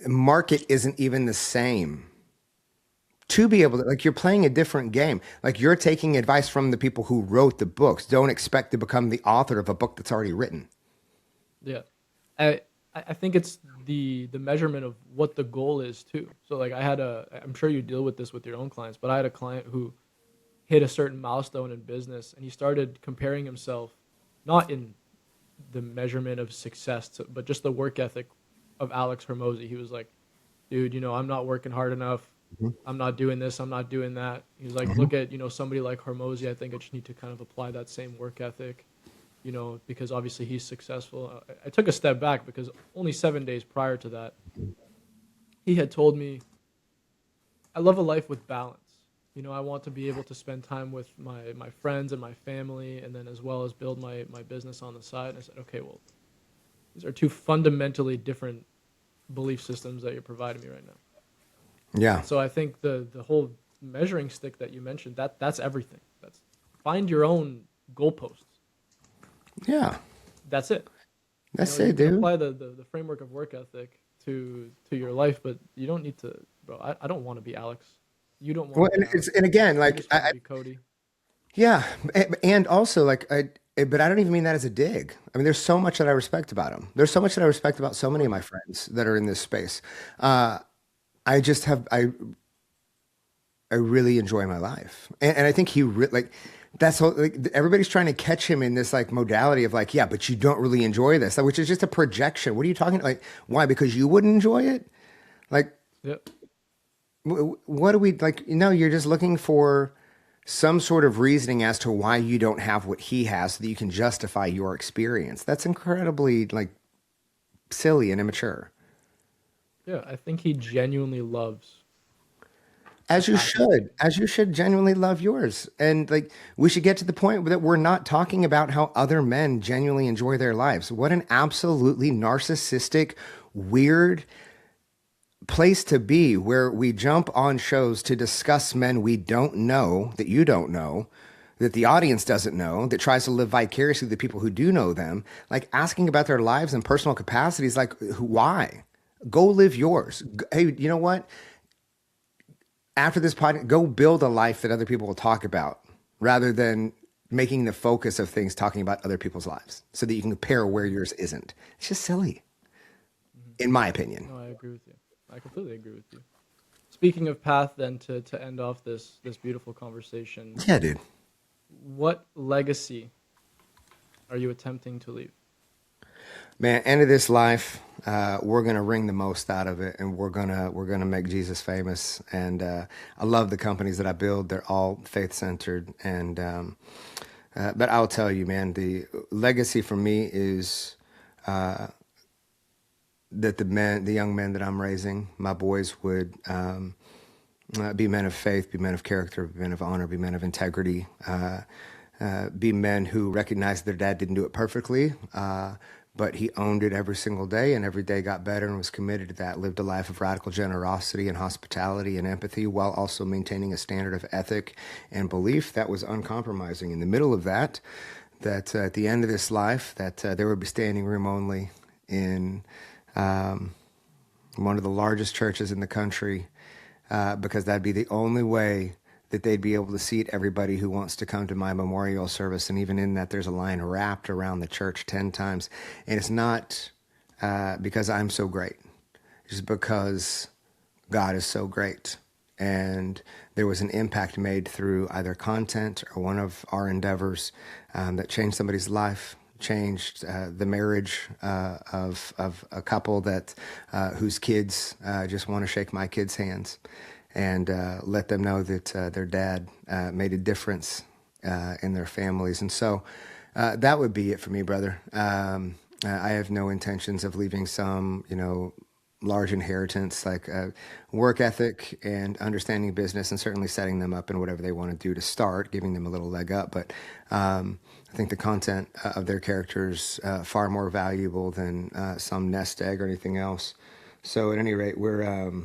Speaker 2: market isn't even the same to be able to, like, you're playing a different game. Like you're taking advice from the people who wrote the books. Don't expect to become the author of a book that's already written.
Speaker 1: Yeah. I think it's the measurement of what the goal is too. So like I'm sure you deal with this with your own clients, but I had a client who hit a certain milestone in business and he started comparing himself not in the measurement of success but just the work ethic of Alex Hermosi. He was like, dude, I'm not working hard enough. I'm not doing this, I'm not doing that. He's like, look at, somebody like Hermosi. I think I just need to kind of apply that same work ethic, because obviously he's successful. I took a step back because only 7 days prior to that, he had told me, I love a life with balance. I want to be able to spend time with my friends and my family, and then as well as build my business on the side. And I said, okay, well, these are two fundamentally different belief systems that you're providing me right now.
Speaker 2: Yeah.
Speaker 1: And so I think the whole measuring stick that you mentioned, that's everything. That's find your own goalposts.
Speaker 2: Yeah.
Speaker 1: That's it.
Speaker 2: That's
Speaker 1: You
Speaker 2: it,
Speaker 1: can
Speaker 2: dude.
Speaker 1: apply the framework of work ethic to your life, but you don't need to, bro. I don't want to be Alex. You don't want
Speaker 2: Well,
Speaker 1: to be
Speaker 2: and
Speaker 1: Alex.
Speaker 2: again,
Speaker 1: You
Speaker 2: like,
Speaker 1: just want to be Cody.
Speaker 2: yeah, and also like but I don't even mean that as a dig. I mean, there's so much that I respect about him. There's so much that I respect about so many of my friends that are in this space. Uh, I just have I really enjoy my life, and I think like that's what, like everybody's trying to catch him in this like modality of like, yeah, but you don't really enjoy this, which is just a projection. What are you talking like? Why? Because you wouldn't enjoy it? Like,
Speaker 1: Yep.
Speaker 2: what do we like? You're just looking for some sort of reasoning as to why you don't have what he has so that you can justify your experience. That's incredibly like silly and immature.
Speaker 1: Yeah, I think he genuinely loves the
Speaker 2: As you
Speaker 1: path he's
Speaker 2: should,
Speaker 1: taking.
Speaker 2: as you should genuinely love yours. And like we should get to the point that we're not talking about how other men genuinely enjoy their lives. What an absolutely narcissistic, weird place to be where we jump on shows to discuss men we don't know, that you don't know, that the audience doesn't know, that tries to live vicariously the people who do know them, like asking about their lives and personal capacities, like why? Go live yours. Hey, you know what? After this podcast, go build a life that other people will talk about rather than making the focus of things talking about other people's lives so that you can compare where yours isn't. It's just silly,
Speaker 1: Mhm.
Speaker 2: in my opinion.
Speaker 1: No, I agree with you. I completely agree with you. Speaking of path, then to end off this beautiful conversation,
Speaker 2: Yeah, dude.
Speaker 1: what legacy are you attempting to leave?
Speaker 2: Man, end of this life, we're gonna wring the most out of it, and we're gonna make Jesus famous. And I love the companies that I build; they're all faith centered. And but I'll tell you, man, the legacy for me is that the young men that I'm raising, my boys would be men of faith, be men of character, be men of honor, be men of integrity. be men who recognized their dad didn't do it perfectly, but he owned it every single day, and every day got better and was committed to that. Lived a life of radical generosity and hospitality and empathy, while also maintaining a standard of ethic and belief that was uncompromising. In the middle of that, at the end of this life, that there would be standing room only in one of the largest churches in the country, because that'd be the only way that they'd be able to seat everybody who wants to come to my memorial service. And even in that, there's a line wrapped around the church 10 times. And it's not because I'm so great. It's because God is so great. And there was an impact made through either content or one of our endeavors that changed somebody's life, changed the marriage of a couple that whose kids just want to shake my kids' hands, and let them know that their dad made a difference in their families. And so that would be it for me, brother. I have no intentions of leaving some, large inheritance, like work ethic and understanding business, and certainly setting them up in whatever they want to do to start, giving them a little leg up. But I think the content of their characters far more valuable than some nest egg or anything else. So at any rate, we're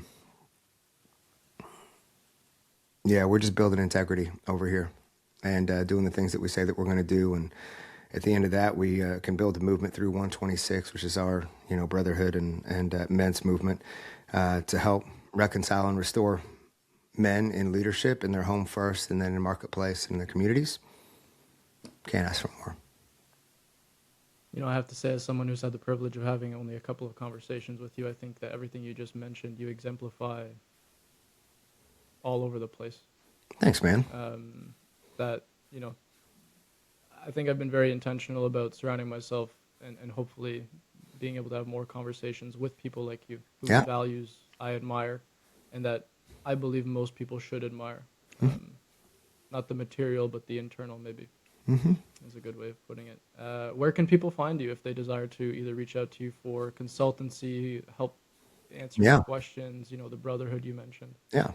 Speaker 2: just building integrity over here and doing the things that we say that we're going to do. And at the end of that, we can build a movement through 126, which is our, brotherhood and men's movement, to help reconcile and restore men in leadership in their home first, and then in marketplace and in their communities. Can't ask for more.
Speaker 1: I have to say, as someone who's had the privilege of having only a couple of conversations with you, I think that everything you just mentioned, you exemplify all over the place.
Speaker 2: Thanks, man.
Speaker 1: That, I think I've been very intentional about surrounding myself and hopefully being able to have more conversations with people like you, whose values I admire and that I believe most people should admire. Not the material, but the internal, maybe. Is a good way of putting it. Where can people find you if they desire to either reach out to you for consultancy, help answer questions, the Brotherhood you mentioned?
Speaker 2: Yeah.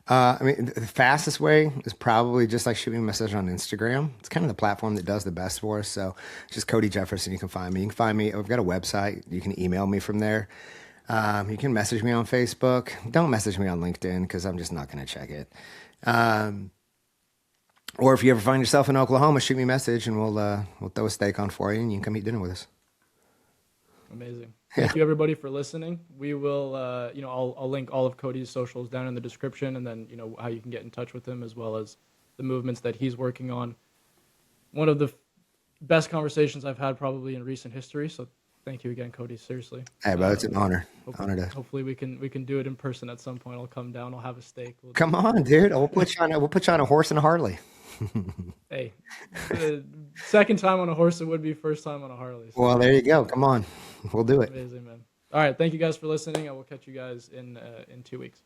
Speaker 2: The fastest way is probably just like shooting a message on Instagram. It's kind of the platform that does the best for us. So it's just Cody Jefferson. You can find me. You can find me. I've got a website. You can email me from there. You can message me on Facebook. Don't message me on LinkedIn because I'm just not going to check it. Or if you ever find yourself in Oklahoma, shoot me a message and we'll throw a steak on for you and you can come eat dinner with us.
Speaker 1: Amazing. Thank you, everybody, for listening. We will, I'll link all of Cody's socials down in the description, and then, how you can get in touch with him, as well as the movements that he's working on. One of the best conversations I've had probably in recent history. So thank you again, Cody. Seriously.
Speaker 2: Hey, bro, it's an honor.
Speaker 1: Hopefully we can do it in person at some point. I'll come down. I'll have a steak.
Speaker 2: Come on, dude. We'll put you on a horse and a Harley.
Speaker 1: Hey, second time on a horse, it would be first time on a Harley. So.
Speaker 2: Well, there you go. Come on. We'll do it.
Speaker 1: Amazing, man. All right. Thank you guys for listening. I will catch you guys in 2 weeks.